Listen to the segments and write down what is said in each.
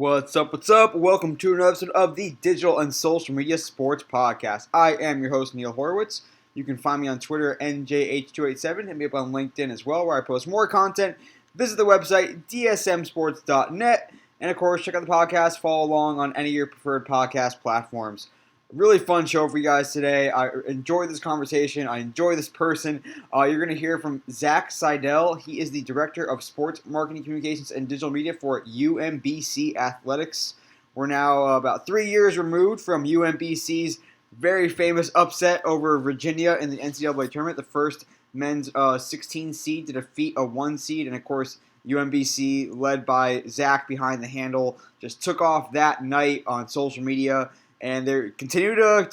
What's up? What's up? Welcome to another episode of the Digital and Social Media Sports Podcast. I am your host, Neil Horowitz. You can find me on Twitter, NJH287, and me up on LinkedIn as well, where I post more content. Visit the website, dsmsports.net, and of course, check out the podcast. Follow along on any of your preferred podcast platforms. Really fun show for you guys today. I enjoy this conversation. I enjoy this person. You're going to hear from Zach Seidel. He is the Director of Sports Marketing Communications and Digital Media for UMBC Athletics. We're now about 3 years removed from UMBC's very famous upset over Virginia in the NCAA Tournament, the first men's 16 seed to defeat a 1 seed. And of course, UMBC, led by Zach behind the handle, just took off that night on social media. And they continue to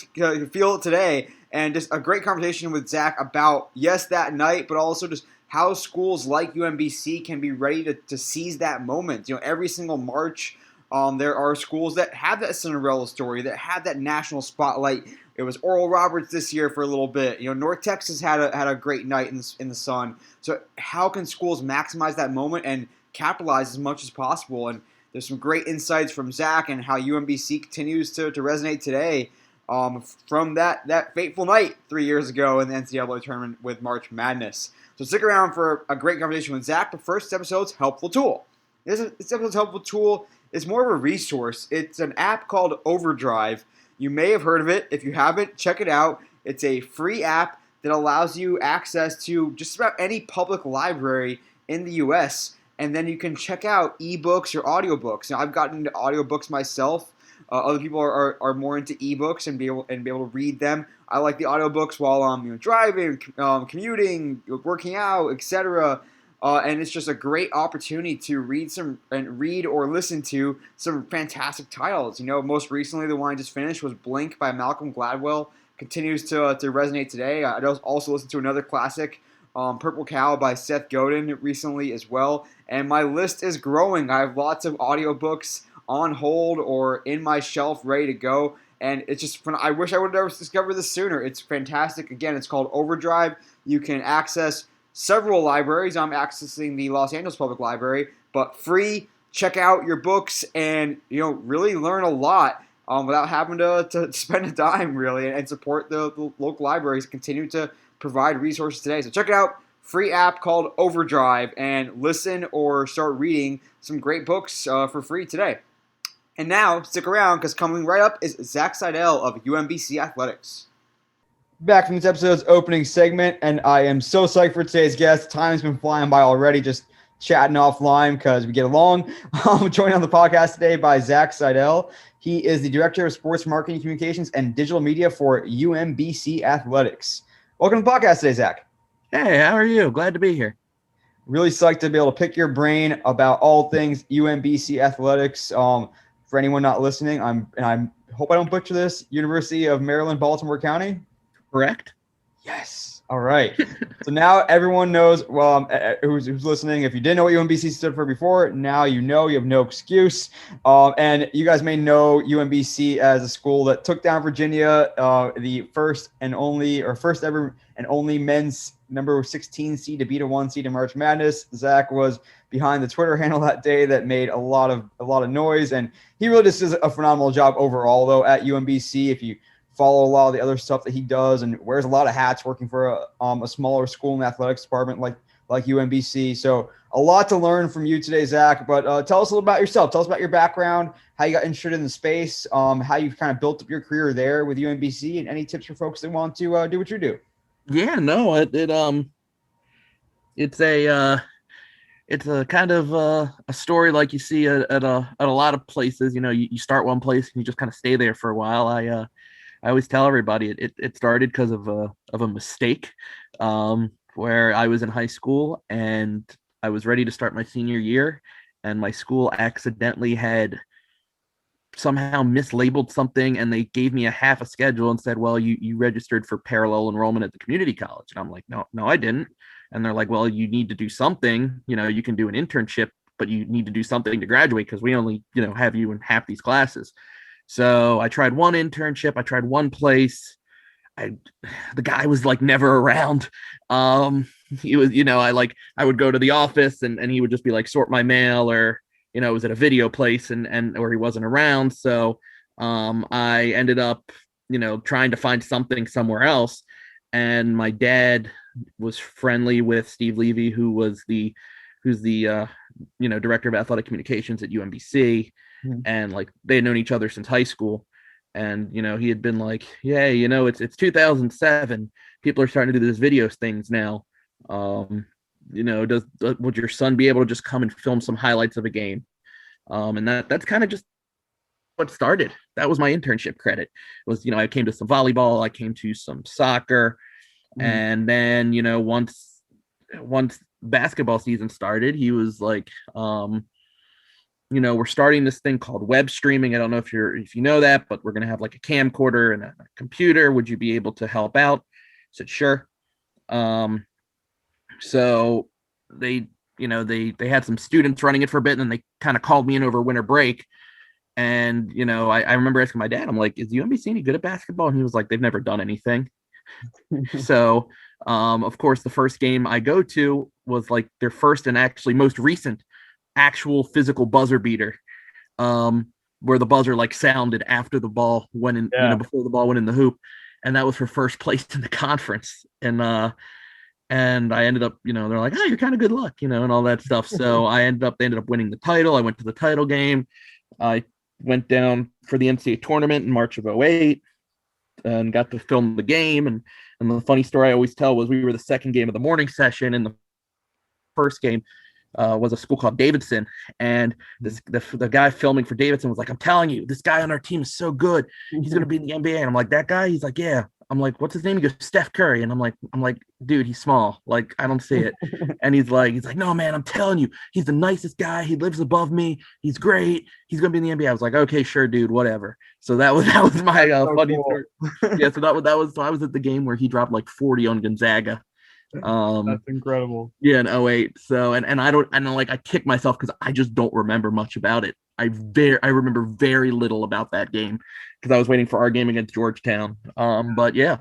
feel it today. And just a great conversation with Zach about, yes, that night, but also just how schools like UMBC can be ready to seize that moment. You know, every single March, there are schools that have that Cinderella story, that have that national spotlight. It was Oral Roberts this year for a little bit. You know, North Texas had a great night in the sun. So how can schools maximize that moment and capitalize as much as possible? And there's some great insights from Zach and how UMBC continues to resonate today from that fateful night 3 years ago in the NCAA Tournament with March Madness. So stick around for a great conversation with Zach, but first, this episode's helpful tool. This episode's helpful tool is more of a resource. It's an app called Overdrive. You may have heard of it. If you haven't, check it out. It's a free app that allows you access to just about any public library in the U.S., and then you can check out ebooks or audiobooks. Now, I've gotten into audiobooks myself. Other people are more into ebooks and be able to read them. I like the audiobooks while I'm driving, commuting, working out, etc. And it's just a great opportunity to read or listen to some fantastic titles. You know, most recently the one I just finished was Blink by Malcolm Gladwell. Continues to resonate today. I also listened to another classic, Purple Cow by Seth Godin, recently as well. And my list is growing. I have lots of audiobooks on hold or in my shelf ready to go. And it's just fun. I wish I would have never discovered this sooner. It's fantastic. Again, it's called Overdrive. You can access several libraries. I'm accessing the Los Angeles Public Library, but free. Check out your books and really learn a lot without having to spend a dime, really, and support the local libraries. Continue to provide resources today. So check it out. Free app called Overdrive, and listen or start reading some great books for free today. And now, stick around, because coming right up is Zach Seidel of UMBC Athletics. Back from this episode's opening segment, and I am so psyched for today's guest. Time's been flying by already, just chatting offline because we get along. I'm joined on the podcast today by Zach Seidel. He is the Director of Sports Marketing Communications and Digital Media for UMBC Athletics. Welcome to the podcast today, Zach. Hey, how are you? Glad to be here. Really psyched to be able to pick your brain about all things UMBC Athletics. For anyone not listening, I hope I don't butcher this. University of Maryland, Baltimore County. Correct. Yes. All right. So now everyone knows. Well, who's listening? If you didn't know what UMBC stood for before, now you know. You have no excuse. And you guys may know UMBC as a school that took down Virginia, the first ever and only men's number 16 seed to beat a 1 seed in March Madness. Zach was behind the Twitter handle that day that made a lot of noise, and he really just does a phenomenal job overall, though, at UMBC. If you follow a lot of the other stuff that he does, and wears a lot of hats working for a smaller school in the athletics department like UMBC. So a lot to learn from you today, Zach. But tell us a little about yourself. Tell us about your background, how you got interested in the space, how you've kind of built up your career there with UMBC, and any tips for folks that want to do what you do. Yeah, no, it's a kind of a story like you see at a lot of places. You know, you start one place and you just kind of stay there for a while. I always tell everybody it started because of a mistake, where I was in high school and I was ready to start my senior year, and my school accidentally had somehow mislabeled something, and they gave me a half a schedule and said, well, you registered for parallel enrollment at the community college. And I'm like, no, I didn't. And they're like, well, you need to do something. You can do an internship, but you need to do something to graduate because we only, have you in half these classes. So I tried one internship. I tried one place. The guy was like never around. He was, I would go to the office and he would just be like, sort my mail or it was at a video place and or he wasn't around. So I ended up, trying to find something somewhere else. And my dad was friendly with Steve Levy, who's the director of athletic communications at UMBC, Mhm. and like they had known each other since high school. And he had been like, yeah, it's 2007. People are starting to do this video things now. Would your son be able to just come and film some highlights of a game? And that's kind of just what started. That was my internship credit. Was I came to some volleyball, I came to some soccer, Mhm. and then once basketball season started, he was like, we're starting this thing called web streaming. I don't know if you know that, but we're gonna have like a camcorder and a computer. Would you be able to help out? I said sure. Um, so they had some students running it for a bit, and then they kind of called me in over winter break. And I remember asking my dad, I'm like, is UMBC any good at basketball? And he was like, they've never done anything. So of course the first game I go to was like their first and actually most recent actual physical buzzer beater, where the buzzer like sounded after the ball went in, Yeah. before the ball went in the hoop. And that was for first place in the conference. And I ended up, they're like, oh, you're kind of good luck, and all that stuff. So they ended up winning the title. I went to the title game. I went down for the NCAA tournament in March of 08 and got to film the game. And the funny story I always tell was we were the second game of the morning session, and the first game was a school called Davidson. And the guy filming for Davidson was like, I'm telling you, this guy on our team is so good. He's going to be in the NBA. And I'm like, that guy? He's like, yeah. I'm like, what's his name? He goes, Steph Curry. And I'm like, dude, he's small. Like, I don't see it. And he's like, no, man, I'm telling you, he's the nicest guy. He lives above me. He's great. He's going to be in the NBA. I was like, okay, sure, dude, whatever. So that was my So funny cool. story. Yeah. So so I was at the game where he dropped like 40 on Gonzaga. That's incredible. Yeah, in 08. So and I kick myself because I just don't remember much about it. I remember very little about that game because I was waiting for our game against Georgetown. But yeah.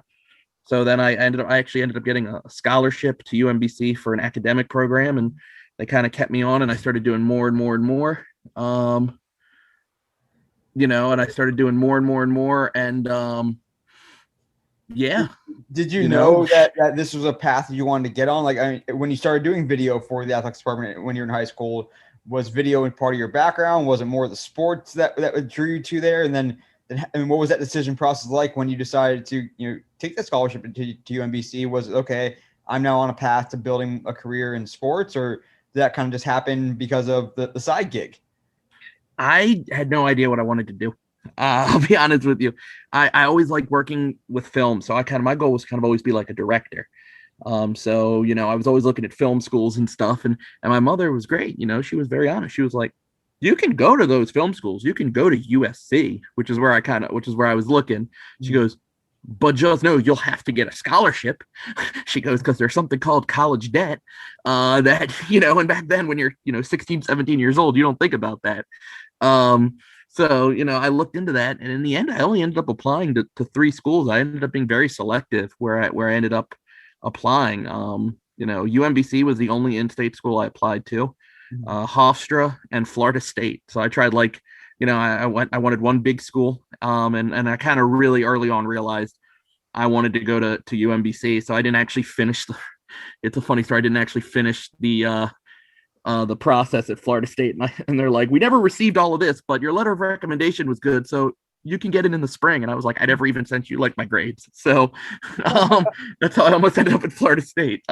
So then I actually ended up getting a scholarship to UMBC for an academic program, and they kind of kept me on, and I started doing more and more and more. And I started doing more and more and more, and yeah. Did you you know know that this was a path you wanted to get on? Like, I mean, when you started doing video for the athletics department when you were in high school, was video in part of your background? Was it more the sports that drew you to there? And then, and what was that decision process like when you decided to take the scholarship to UMBC? Was it okay? I'm now on a path to building a career in sports, or did that kind of just happen because of the side gig? I had no idea what I wanted to do. I'll be honest with you. I always like working with film, so my goal was kind of always be like a director. So I was always looking at film schools and stuff, and my mother was great. She was very honest. She was like, "You can go to those film schools. You can go to USC, which is where I was looking." She goes, "But just know you'll have to get a scholarship." She goes, "Because there's something called college debt, that and back then when you're 16, 17 years old, you don't think about that." So, I looked into that, and in the end, I only ended up applying to three schools. I ended up being very selective where I ended up applying. UMBC was the only in-state school I applied to, Hofstra and Florida State. So I tried I wanted one big school, and I kind of really early on realized I wanted to go to UMBC. So I didn't actually finish it's a funny story. I didn't actually finish the process at Florida State, and they're like, we never received all of this, but your letter of recommendation was good, so you can get it in the spring. And I was like, I never even sent you like my grades, so that's how I almost ended up at Florida State.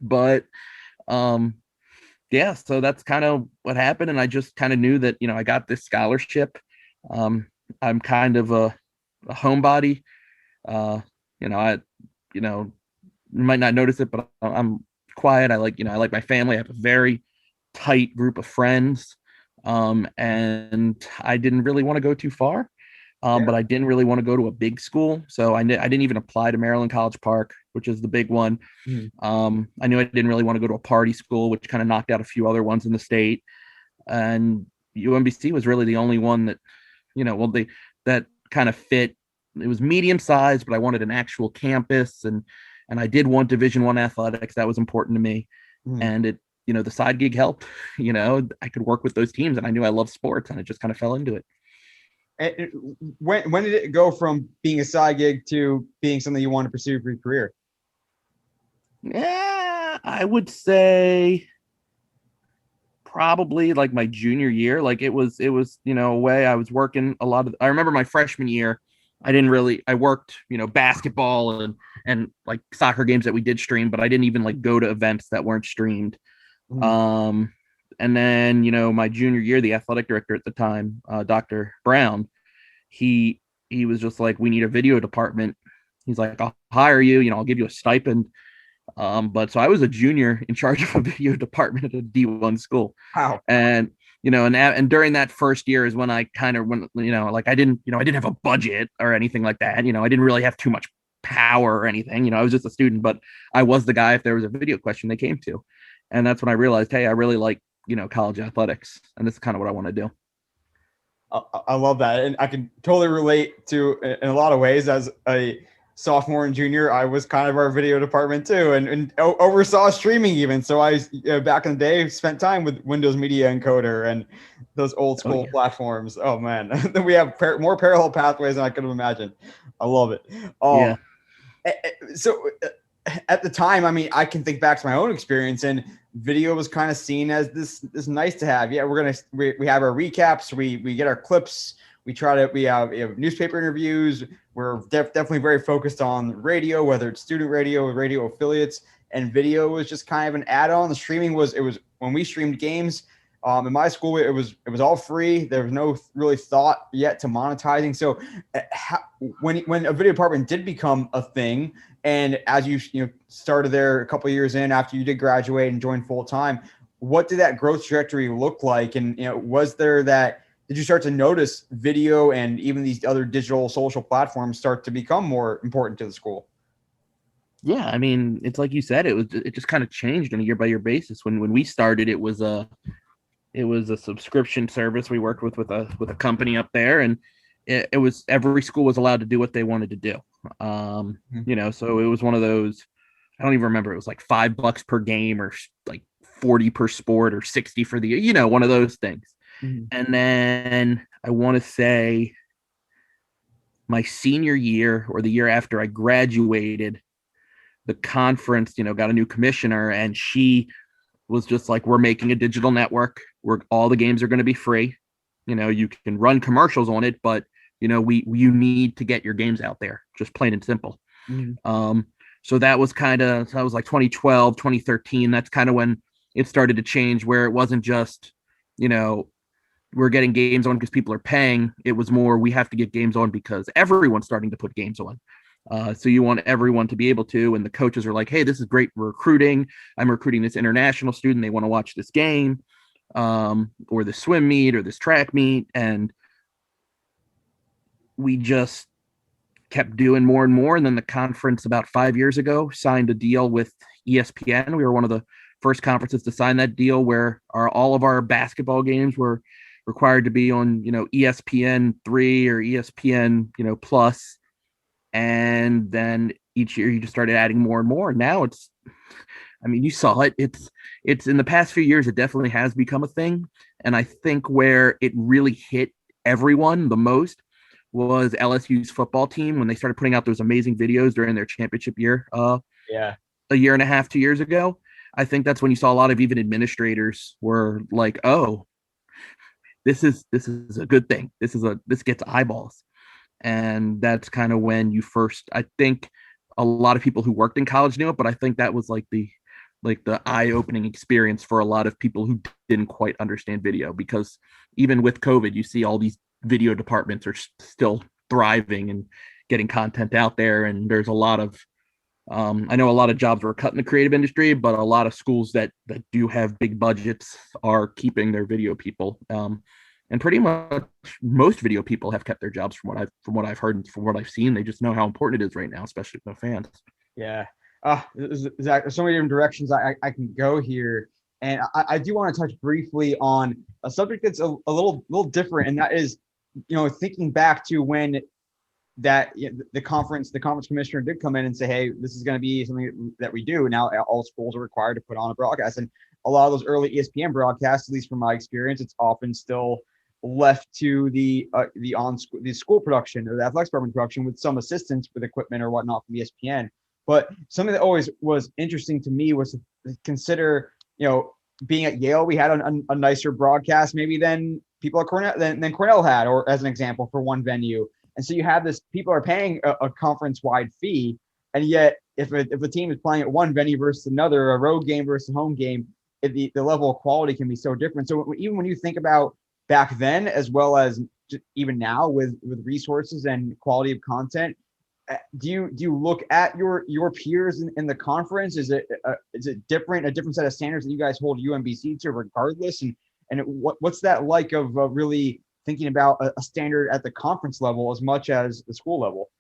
But yeah, so that's kind of what happened, and I just kind of knew that I got this scholarship. I'm kind of a homebody. I you might not notice it, but I'm quiet. I like my family. I have a very tight group of friends. And I didn't really want to go too far. But I didn't really want to go to a big school. So I didn't even apply to Maryland College Park, which is the big one. I knew I didn't really want to go to a party school, which kind of knocked out a few other ones in the state. And UMBC was really the only one that, that kind of fit. It was medium sized, but I wanted an actual campus, and I did want Division I athletics. That was important to me. And it the side gig helped. I could work with those teams, and I knew I loved sports, and I just kind of fell into it. When did it go from being a side gig to being something you want to pursue for your career? Yeah, I would say probably like my junior year. Like it was a way I was working a lot of. I remember my freshman year, I worked basketball and like soccer games that we did stream, but I didn't even like go to events that weren't streamed. Mm-hmm. And then my junior year, the athletic director at the time, Dr. Brown, he was just like, we need a video department. He's like, I'll hire you, I'll give you a stipend. But so I was a junior in charge of a video department at a D1 school. Wow. And and during that first year is when I kind of like I didn't have a budget or anything like that. I didn't really have too much power or anything. I was just a student, but I was the guy if there was a video question they came to. And that's when I realized, hey, I really like, college athletics, and this is kind of what I want to do. I love that. And I can totally relate to, in a lot of ways, as a sophomore and junior, I was kind of our video department too, and oversaw streaming even. So I, back in the day, spent time with Windows Media Encoder and those old school platforms. Oh man, we have more parallel pathways than I could have imagined. I love it. Yeah. So at the time, I mean, I can think back to my own experience, and video was kind of seen as this nice to have. Yeah, we have our recaps, we get our clips, we have newspaper interviews. We're definitely very focused on radio, whether it's student radio or radio affiliates, and video was just kind of an add-on. The streaming was when we streamed games. In my school, it was all free. There was no really thought yet to monetizing. So when a video department did become a thing, and as you started there a couple of years in after you did graduate and join full time, what did that growth trajectory look like? And did you start to notice video and even these other digital social platforms start to become more important to the school? Yeah, I mean, it's like you said, it just kind of changed on a year by year basis. When we started, it was a subscription service we worked with a company up there, and it was every school was allowed to do what they wanted to do. So it was one of those, I don't even remember, it was like $5 per game or like 40 per sport or 60 for the one of those things. Mm-hmm. And then I want to say my senior year or the year after I graduated, the conference got a new commissioner, and she was just like, we're making a digital network where all the games are going to be free. You can run commercials on it, but you need to get your games out there, just plain and simple. Mm-hmm. So that was like 2012, 2013. That's kind of when it started to change, where it wasn't just, we're getting games on because people are paying. It was more, we have to get games on because everyone's starting to put games on. So you want everyone to be able to, and the coaches are like, hey, this is great recruiting. I'm recruiting this international student. They want to watch this game, or the swim meet or this track meet. And we just kept doing more and more. And then the conference about 5 years ago signed a deal with ESPN. We were one of the first conferences to sign that deal, where all of our basketball games were required to be on, ESPN 3 or ESPN, plus. And then each year you just started adding more and more. Now you saw it. It's in the past few years, it definitely has become a thing. And I think where it really hit everyone the most was LSU's football team, when they started putting out those amazing videos during their championship year. A year and a half, 2 years ago. I think that's when you saw a lot of even administrators were like, oh, this is a good thing. This gets eyeballs. And that's kind of when I think a lot of people who worked in college knew it, but I think that was like the eye-opening experience for a lot of people who didn't quite understand video, because even with COVID, you see all these video departments are still thriving and getting content out there. And there's a lot of, I know a lot of jobs were cut in the creative industry, but a lot of schools that do have big budgets are keeping their video people. And pretty much most video people have kept their jobs from what I've heard and from what I've seen. They just know how important it is right now, especially with the fans. Yeah. Zach, there's so many different directions I can go here. And I do want to touch briefly on a subject that's a little different. And that is, thinking back to when the conference commissioner did come in and say, hey, this is going to be something that we do. Now all schools are required to put on a broadcast. And a lot of those early ESPN broadcasts, at least from my experience, it's often still left to the school production or the athletics department production with some assistance with equipment or whatnot from ESPN. But something that always was interesting to me was to consider, being at Yale, we had a nicer broadcast maybe than people at Cornell than Cornell had, or as an example for one venue. And so you have this, people are paying a conference-wide fee, and yet if a team is playing at one venue versus another, a road game versus a home game, the level of quality can be so different. So even when you think about back then, as well as even now with resources and quality of content, do you look at your peers in the conference? Is it different, a different set of standards that you guys hold UMBC to regardless? And what's that like of really thinking about a standard at the conference level as much as the school level?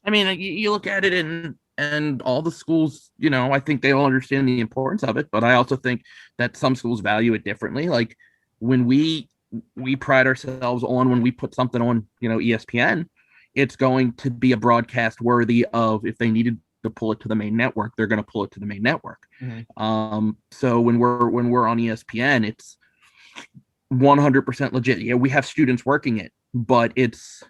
I mean, you look at it and all the schools, I think they all understand the importance of it, but I also think that some schools value it differently. Like when we pride ourselves on when we put something on, ESPN, it's going to be a broadcast worthy of, if they needed to pull it to the main network, they're going to pull it to the main network. Mm-hmm. So when we're on ESPN, it's 100% legit. Yeah, we have students working it, but it's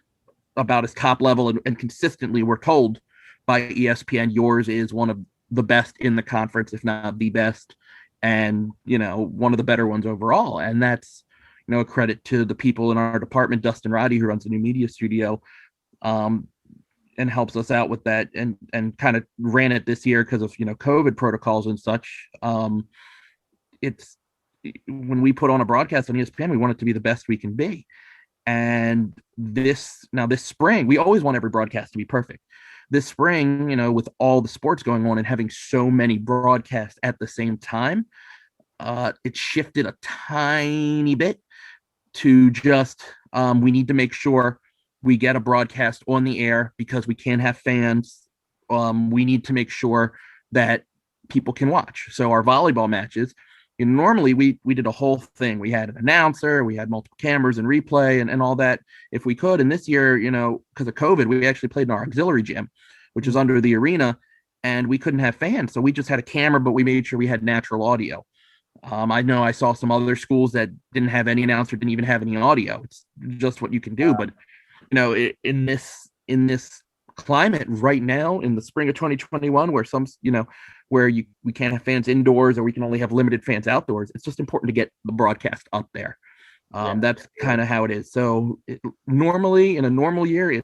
about as top level and consistently we're told by ESPN, yours is one of the best in the conference, if not the best, and one of the better ones overall. And that's a credit to the people in our department, Dustin Roddy, who runs the new media studio, and helps us out with that, and kind of ran it this year because of COVID protocols and such. It's when we put on a broadcast on ESPN, we want it to be the best we can be. And this spring, we always want every broadcast to be perfect. This spring, with all the sports going on and having so many broadcasts at the same time, it shifted a tiny bit to just we need to make sure we get a broadcast on the air because we can't have fans. We need to make sure that people can watch. So our volleyball matches, normally we did a whole thing. We had an announcer, we had multiple cameras and replay and all that if we could. And this year, because of COVID, we actually played in our auxiliary gym, which is under the arena, and we couldn't have fans. So we just had a camera, but we made sure we had natural audio. I know I saw some other schools that didn't have any announcer, didn't even have any audio. It's just what you can do. But in this climate right now, in the spring of 2021, where we can't have fans indoors or we can only have limited fans outdoors, it's just important to get the broadcast up there. That's kind of how it is. So normally in a normal year,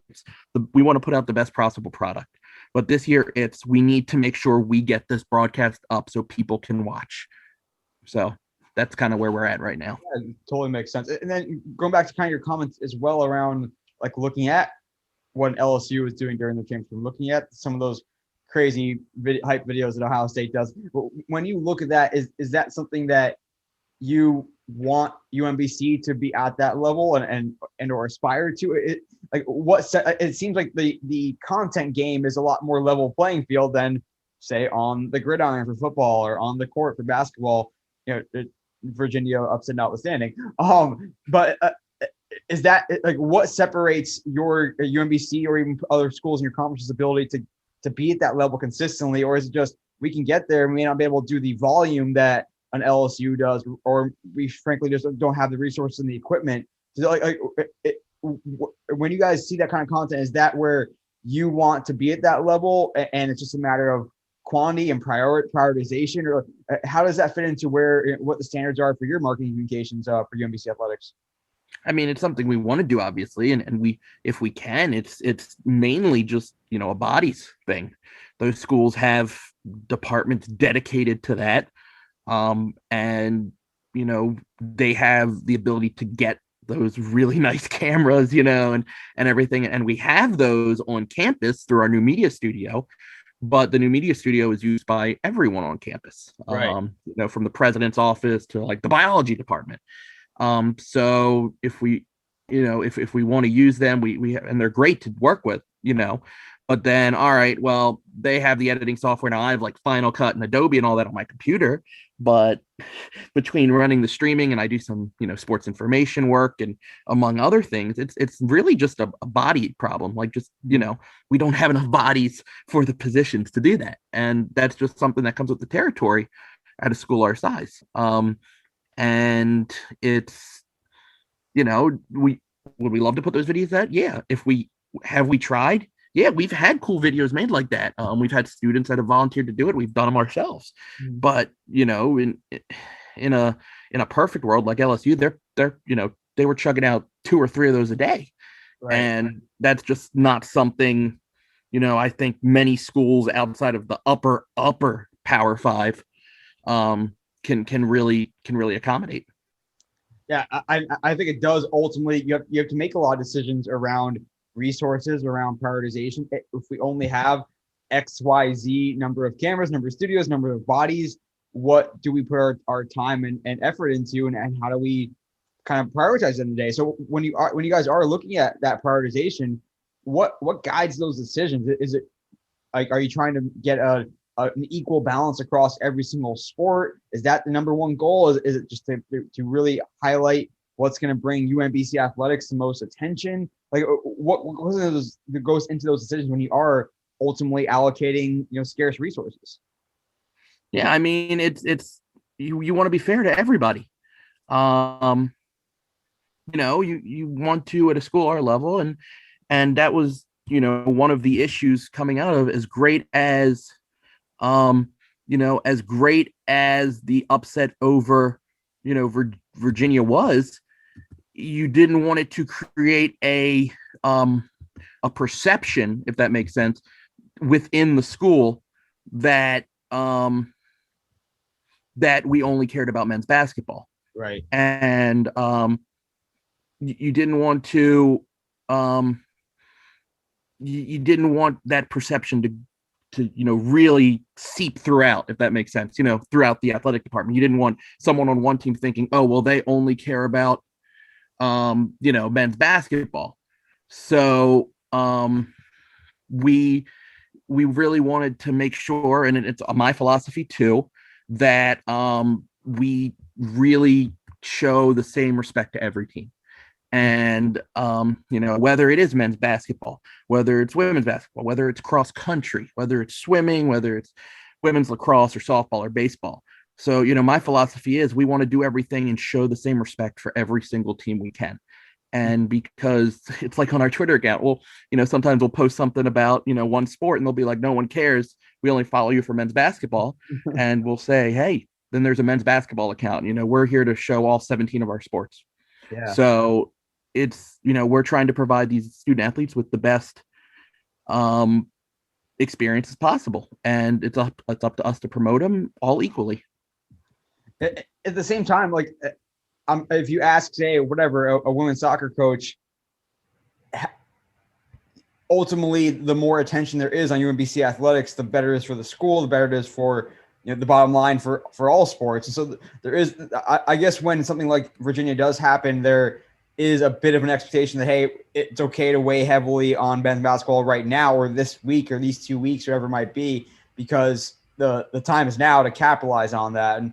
we want to put out the best possible product. But this year, we need to make sure we get this broadcast up so people can watch. So that's kind of where we're at right now. Yeah, totally makes sense. And then going back to kind of your comments as well around like looking at what LSU was doing during the championship, looking at some of those crazy hype videos that Ohio State does. When you look at that, is that something that you want UMBC to be at that level and or aspire to? It seems like the content game is a lot more level playing field than say on the gridiron for football or on the court for basketball. Virginia upset notwithstanding. But is that like what separates your UMBC or even other schools in your conference's ability to be at that level consistently, or is it just we can get there, we may not be able to do the volume that an LSU does, or we frankly just don't have the resources and the equipment? So when you guys see that kind of content, is that where you want to be at that level, and it's just a matter of quantity and prioritization, or how does that fit into what the standards are for your marketing communications for UMBC athletics? I mean, it's something we want to do, obviously, and we, if we can, it's mainly just a bodies thing. Those schools have departments dedicated to that, and they have the ability to get those really nice cameras, and everything, and we have those on campus through our new media studio. But the new media studio is used by everyone on campus, right? From the president's office to like the biology department. So if we, if we want to use them, we and they're great to work with, but then, all right, well, they have the editing software. Now I have like Final Cut and Adobe and all that on my computer, but between running the streaming and I do some, sports information work and among other things, it's really just a body problem. Like just, we don't have enough bodies for the positions to do that. And that's just something that comes with the territory. at a school our size. And it's, we would we love to put those videos out? Yeah. If we have we tried? Yeah, we've had cool videos made like that. We've had students that have volunteered to do it. We've done them ourselves. Mhm. But in a perfect world like LSU, they were chugging out 2 or 3 of those a day, Right. and that's just not something. I think many schools outside of the upper Power Five can really accommodate. Yeah, I think it does ultimately. You have to make a lot of decisions around resources, around prioritization. If we only have X, Y, Z number of cameras, number of studios, number of bodies, what do we put our time and effort into, and how do we kind of prioritize in the day? So when you guys are looking at that prioritization, what guides those decisions? Is it like, are you trying to get an equal balance across every single sport? Is that the number one goal? Is it just to really highlight what's going to bring UMBC athletics the most attention? Like, what goes into those decisions when you are ultimately allocating, scarce resources? Yeah, I mean it's you want to be fair to everybody. Um, you want to at a school our level, and that was one of the issues coming out of, as great as as great as the upset over Virginia was. You didn't want it to create a perception, if that makes sense, within the school that that we only cared about men's basketball. Right. And you didn't want to you didn't want that perception to really seep throughout, if that makes sense, throughout the athletic department. You didn't want someone on one team thinking, oh well, they only care about men's basketball. So we really wanted to make sure, and it's my philosophy too, that we really show the same respect to every team. And whether it is men's basketball, whether it's women's basketball, whether it's cross country, whether it's swimming, whether it's women's lacrosse or softball or baseball. So my philosophy is we want to do everything and show the same respect for every single team we can. And because it's like on our Twitter account, well, sometimes we'll post something about one sport and they'll be like, no one cares, we only follow you for men's basketball. And we'll say, hey, then there's a men's basketball account. We're here to show all 17 of our sports. Yeah. So it's we're trying to provide these student athletes with the best experience as possible, and it's up to us to promote them all equally. At the same time, like, if you ask, say, whatever, a women's soccer coach, ultimately, the more attention there is on UMBC athletics, the better it is for the school, the better it is for the bottom line for all sports. And so there is, I guess, when something like Virginia does happen, there is a bit of an expectation that, hey, it's okay to weigh heavily on men's basketball right now, or this week, or these 2 weeks, or whatever it might be, because the time is now to capitalize on that. And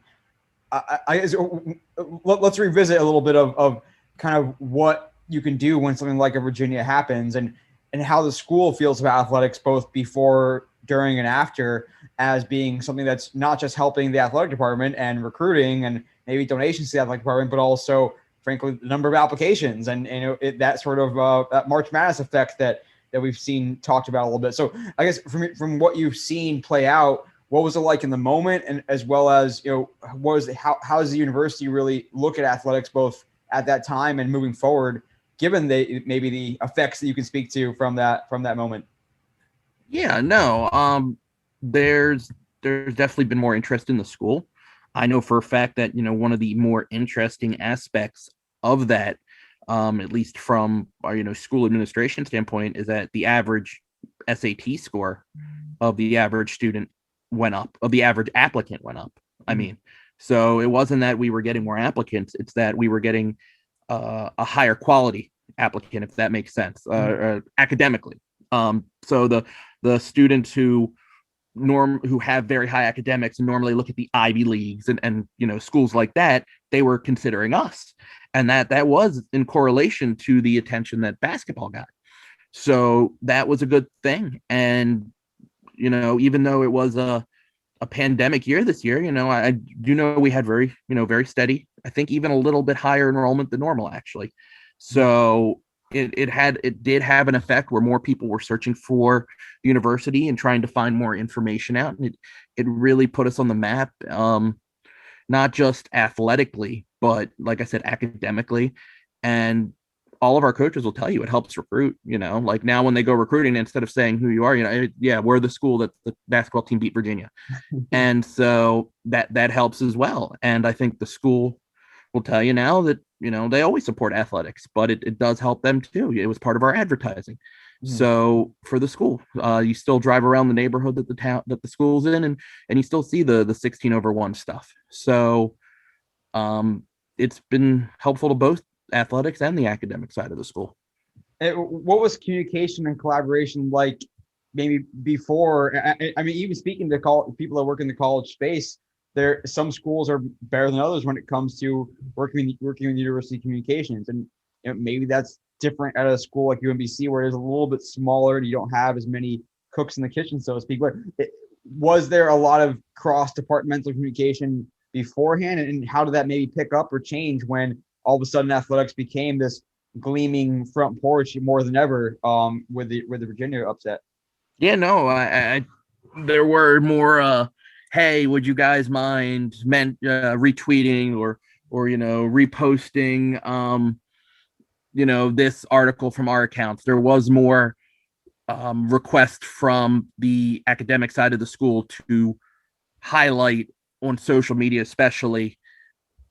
let's revisit a little bit of kind of what you can do when something like a Virginia happens, and how the school feels about athletics, both before, during, and after, as being something that's not just helping the athletic department and recruiting and maybe donations to the athletic department, but also, frankly, the number of applications and that sort of that March Madness effect that we've seen talked about a little bit. So I guess from what you've seen play out, what was it like in the moment, and as well as how does the university really look at athletics both at that time and moving forward, given maybe the effects that you can speak to from that moment? Yeah, no, there's definitely been more interest in the school. I know for a fact that one of the more interesting aspects of that, at least from our school administration standpoint, is that the average SAT score of the average student went up, of the average applicant went up. I mean, so it wasn't that we were getting more applicants, it's that we were getting a higher quality applicant, if that makes sense, academically. So the students who have very high academics and normally look at the Ivy Leagues and schools like that, they were considering us, and that was in correlation to the attention that basketball got. So that was a good thing. And even though it was a a pandemic year this year. I do know we had very steady, I think even a little bit higher enrollment than normal, actually. So it did have an effect where more people were searching for the university and trying to find more information out. And it really put us on the map, not just athletically, but like I said, academically. And all of our coaches will tell you it helps recruit. Like now when they go recruiting, instead of saying who you are, yeah, we're the school that the basketball team beat Virginia. And so that helps as well. And I think the school will tell you now that they always support athletics, but it does help them too. It was part of our advertising. So for the school, you still drive around the neighborhood that the school's in, and you still see the 16/1 stuff. So it's been helpful to both athletics and the academic side of the school. What was communication and collaboration like maybe before? I mean, even speaking to people that work in the college space, some schools are better than others when it comes to working with university communications, and maybe that's different at a school like UMBC where it's a little bit smaller and you don't have as many cooks in the kitchen, so to speak. But was there a lot of cross-departmental communication beforehand, and how did that maybe pick up or change when all of a sudden athletics became this gleaming front porch more than ever with the Virginia upset? Yeah, no, I there were more hey, would you guys mind retweeting or reposting this article from our accounts. There was more request from the academic side of the school to highlight on social media, especially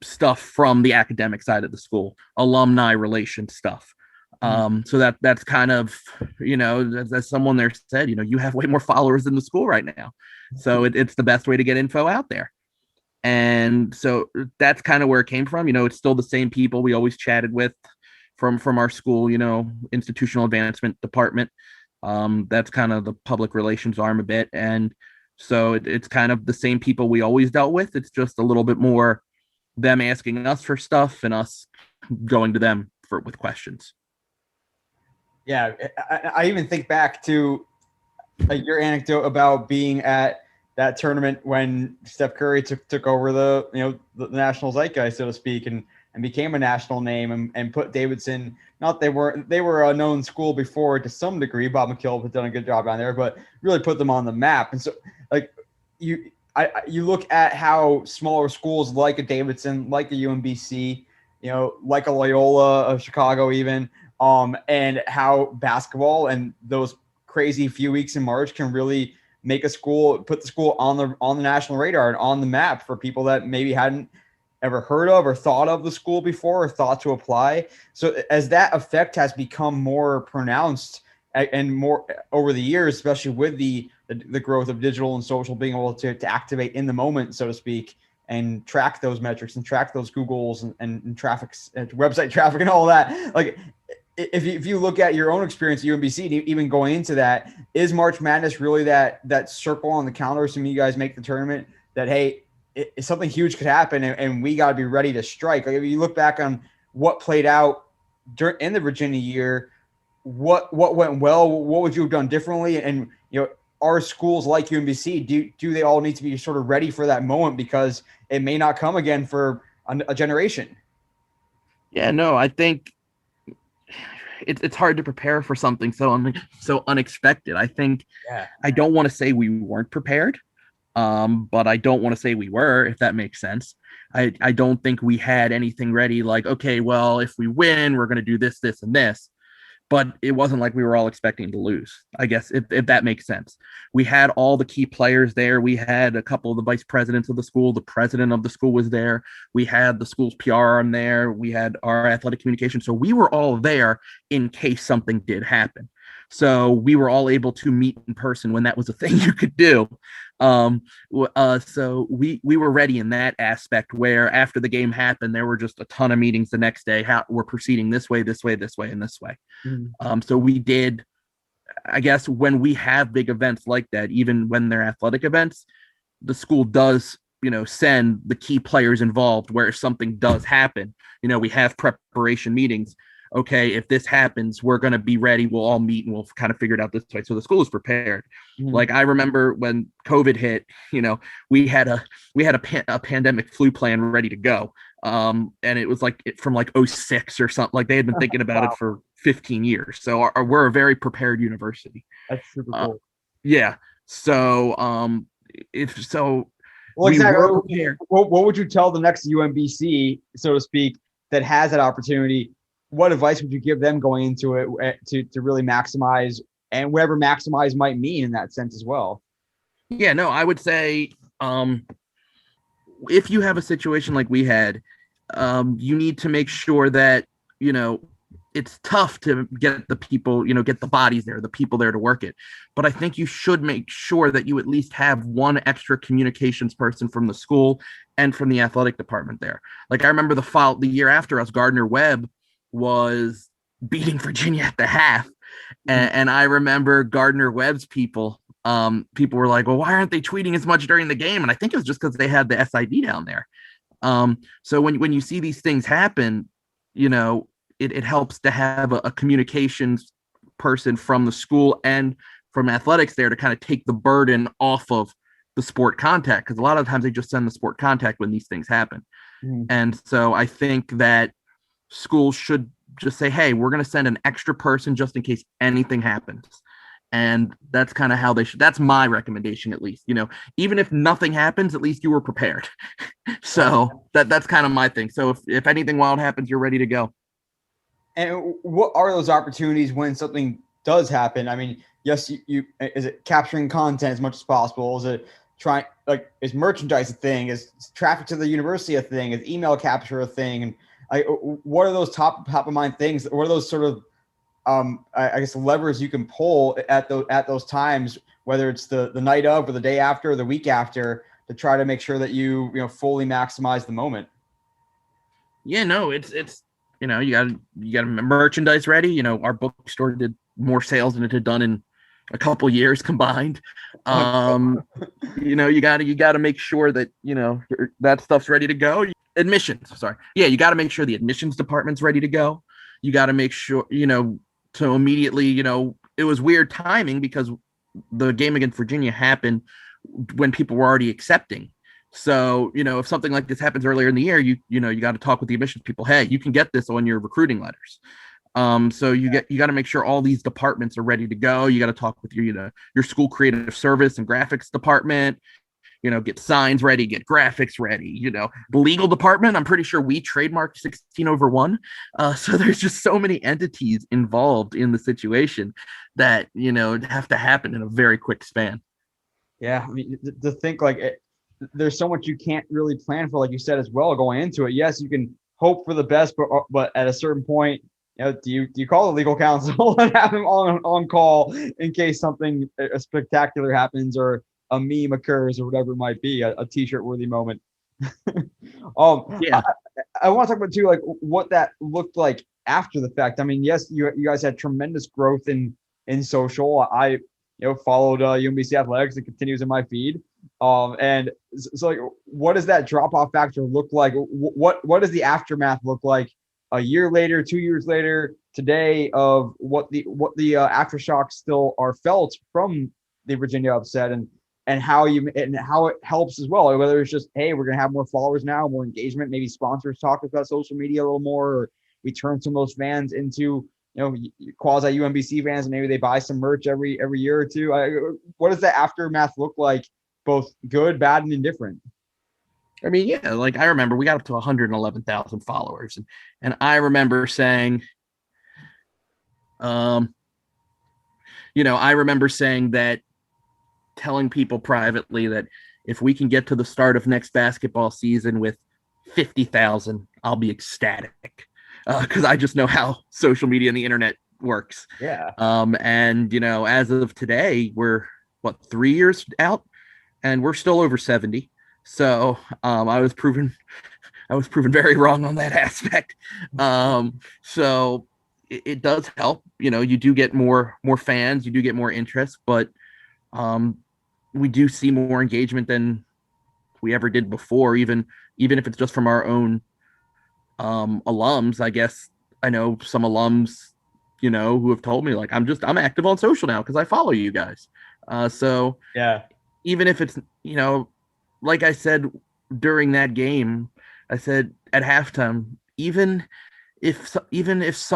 stuff from the academic side of the school, alumni relation stuff. So that's kind of, as someone there said, you have way more followers than the school right now. So it's the best way to get info out there. And so that's kind of where it came from. It's still the same people we always chatted with from our school, institutional advancement department. That's kind of the public relations arm a bit. And so it's kind of the same people we always dealt with. It's just a little bit more them asking us for stuff and us going to them with questions. Yeah, I even think back to your anecdote about being at that tournament when Steph Curry took over the national zeitgeist, so to speak, and became a national name and put Davidson. Not they were a known school before to some degree. Bob McKillop had done a good job down there, but really put them on the map. And so, like you look at how smaller schools like a Davidson, like a UMBC, like a Loyola of Chicago, even. And how basketball and those crazy few weeks in March can really put the school on the national radar and on the map for people that maybe hadn't ever heard of or thought of the school before or thought to apply. So as that effect has become more pronounced and more over the years, especially with the growth of digital and social, being able to activate in the moment, so to speak, and track those metrics and track those Googles and traffic, website traffic and all that. Like, if you look at your own experience at UMBC, even going into that, is March Madness really that circle on the calendar assuming you guys make the tournament that, hey, something huge could happen and we got to be ready to strike? Like, if you look back on what played out in the Virginia year, what went well, what would you have done differently? And, are schools like UMBC, do they all need to be sort of ready for that moment because it may not come again for a generation? Yeah, no, I think it's hard to prepare for something so unexpected. I think I don't want to say we weren't prepared, but I don't want to say we were, if that makes sense. I don't think we had anything ready like, okay, well, if we win, we're going to do this, this, and this. But it wasn't like we were all expecting to lose, I guess, if that makes sense. We had all the key players there. We had a couple of the vice presidents of the school. The president of the school was there. We had the school's PR on there. We had our athletic communication. So we were all there in case something did happen. So we were all able to meet in person when that was a thing you could do. So we were ready in that aspect, where after the game happened, there were just a ton of meetings the next day. How we're proceeding this way, this way, this way, and this way. So we did, I guess, when we have big events like that, even when they're athletic events, the school does, send the key players involved where if something does happen, we have preparation meetings. okay, if this happens, we're going to be ready. We'll all meet and we'll kind of figure it out this way. So the school is prepared. Mhm. Like I remember when COVID hit, we had a pandemic flu plan ready to go. And it was like from like '06 or something. Like they had been thinking about it Wow, for 15 years. So we're a very prepared university. that's super Uh, cool. yeah. So if so, Well, we exactly. were prepared. What would you tell the next UMBC, so to speak, that has that opportunity? What advice would you give them going into it to really maximize, and whatever maximize might mean in that sense as well? Yeah, no, I would say um, if you have a situation like we had, you need to make sure that you know it's tough to get the people, get the bodies there, the people there to work it. But I think you should make sure that you at least have one extra communications person from the school and from the athletic department there. Like I remember the year after us, Gardner Webb was beating Virginia at the half, and I remember Gardner Webb's people were like, well, why aren't they tweeting as much during the game? And I think it was just because they had the SID down there. So when you see these things happen, it helps to have a communications person from the school and from athletics there to kind of take the burden off of the sport contact, because a lot of times they just send the sport contact when these things happen. Mhm. And so I think that schools should just say, hey, we're going to send an extra person just in case anything happens. And that's kind of how they should. That's my recommendation, at least. Even if nothing happens, at least you were prepared. So that's kind of my thing. So if anything wild happens, you're ready to go. And what are those opportunities when something does happen? I mean, yes, you is it capturing content as much as possible? Is it is merchandise a thing? Is traffic to the university a thing? Is email capture a thing? And what are those top of mind things? What are those sort of I guess levers you can pull at those times, whether it's the night of or the day after or the week after, to try to make sure that you fully maximize the moment? Yeah, no, it's you got merchandise ready. Our bookstore did more sales than it had done in a couple years combined. You got to make sure that that stuff's ready to go. Admissions, sorry, yeah, you got to make sure the admissions department's ready to go. You got to make sure to immediately, it was weird timing because the game against Virginia happened when people were already accepting. So, if something like this happens earlier in the year, you got to talk with the admissions people. Hey, you can get this on your recruiting letters. So you got to make sure all these departments are ready to go. You got to talk with your school creative service and graphics department. Get signs ready, get graphics ready. The legal department. I'm pretty sure we trademarked 16/1. So there's just so many entities involved in the situation that have to happen in a very quick span. Yeah, I mean, to think like there's so much you can't really plan for, like you said as well, going into it. Yes, you can hope for the best, but at a certain point, do you call the legal counsel and have them on call in case something spectacular happens or a meme occurs or whatever it might be, a t-shirt worthy moment. Yeah. I want to talk about too, like what that looked like after the fact. I mean, yes, you guys had tremendous growth in social. I followed UMBC athletics. It continues in my feed. And so like, what does that drop off factor look like? What does the aftermath look like a year later, 2 years later, today, of what the aftershocks still are felt from the Virginia upset, and how it helps as well, whether it's just, hey, we're gonna have more followers now, more engagement, maybe sponsors talk about social media a little more, or we turn some of those fans into quasi UMBC fans, and maybe they buy some merch every year or two. What does the aftermath look like, both good, bad, and indifferent? I mean, yeah, like I remember we got up to 111,000 followers, and I remember saying, I remember saying that, telling people privately that if we can get to the start of next basketball season with 50,000, I'll be ecstatic, because I just know how social media and the internet works. Yeah. And as of today, we're 3 years out, and we're still over 70. So I was proven very wrong on that aspect. So it does help. You do get more fans, you do get more interest, but we do see more engagement than we ever did before, even if it's just from our own alums. I guess I know some alums, who have told me like I'm active on social now because I follow you guys. So Yeah. even if it's, like I said during that game, I said at halftime, even if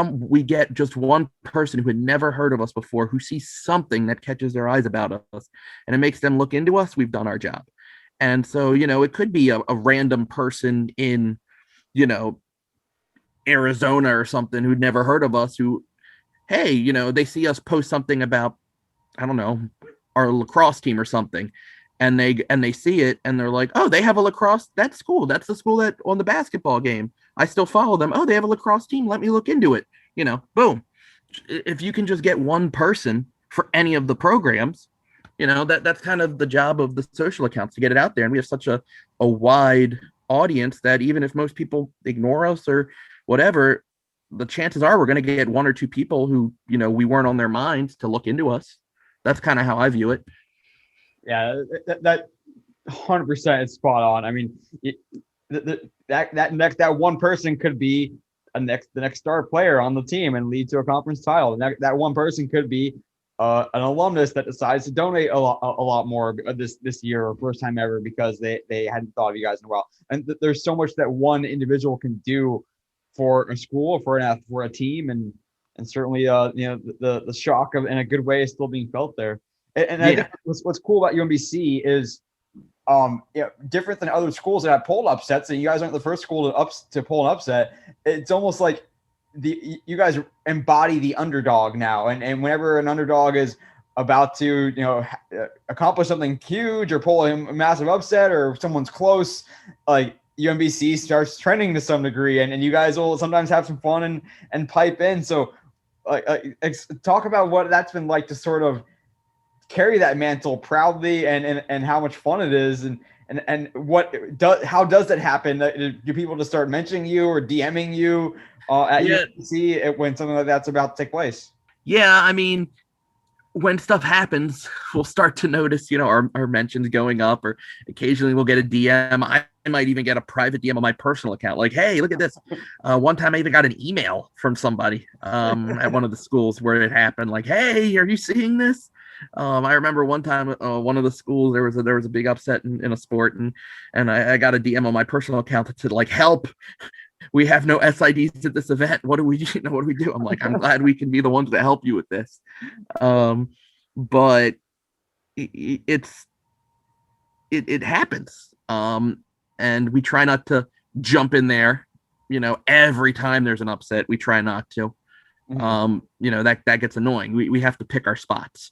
we get just one person who had never heard of us before who sees something that catches their eyes about us and it makes them look into us, we've done our job. And so, it could be a random person in, you know, Arizona or something who'd never heard of us who, hey, they see us post something about, I don't know, our lacrosse team or something, and they see it and they're like, oh, they have a lacrosse. That's cool. That's the school that on the basketball game. I still follow them. Oh, they have a lacrosse team. Let me look into it. Boom. If you can just get one person for any of the programs, that's kind of the job of the social accounts to get it out there. And we have such a wide audience that even if most people ignore us or whatever, the chances are we're going to get one or two people who, we weren't on their minds to look into us. That's kind of how I view it. Yeah, that 100% is spot on. I mean, that one person could be the next star player on the team and lead to a conference title. And that one person could be an alumnus that decides to donate a lot more this year or first time ever because they hadn't thought of you guys in a while. And there's so much that one individual can do for a school, for a team, and certainly the shock of in a good way is still being felt there. And I think what's cool about UMBC is different than other schools that have pulled upsets, and you guys aren't the first school to pull an upset. It's almost like you guys embody the underdog now, and whenever an underdog is about to accomplish something huge or pull a massive upset or someone's close, like UMBC starts trending to some degree, and you guys will sometimes have some fun and pipe in. So talk about what that's been like to sort of carry that mantle proudly and how much fun it is and how does that happen? Do people just start mentioning you or DMing you at UMBC when something like that's about to take place? Yeah, I mean, when stuff happens, we'll start to notice, our mentions going up, or occasionally we'll get a DM. I might even get a private DM on my personal account, like, hey, look at this. One time I even got an email from somebody at one of the schools where it happened, like, hey, are you seeing this? I remember one time, one of the schools, there was a big upset in a sport, and I got a DM on my personal account that said, like, help, we have no SIDs at this event. What do we do? I'm like, I'm glad we can be the ones to help you with this. But it happens. And we try not to jump in there, every time there's an upset. We try not to. That gets annoying. We have to pick our spots.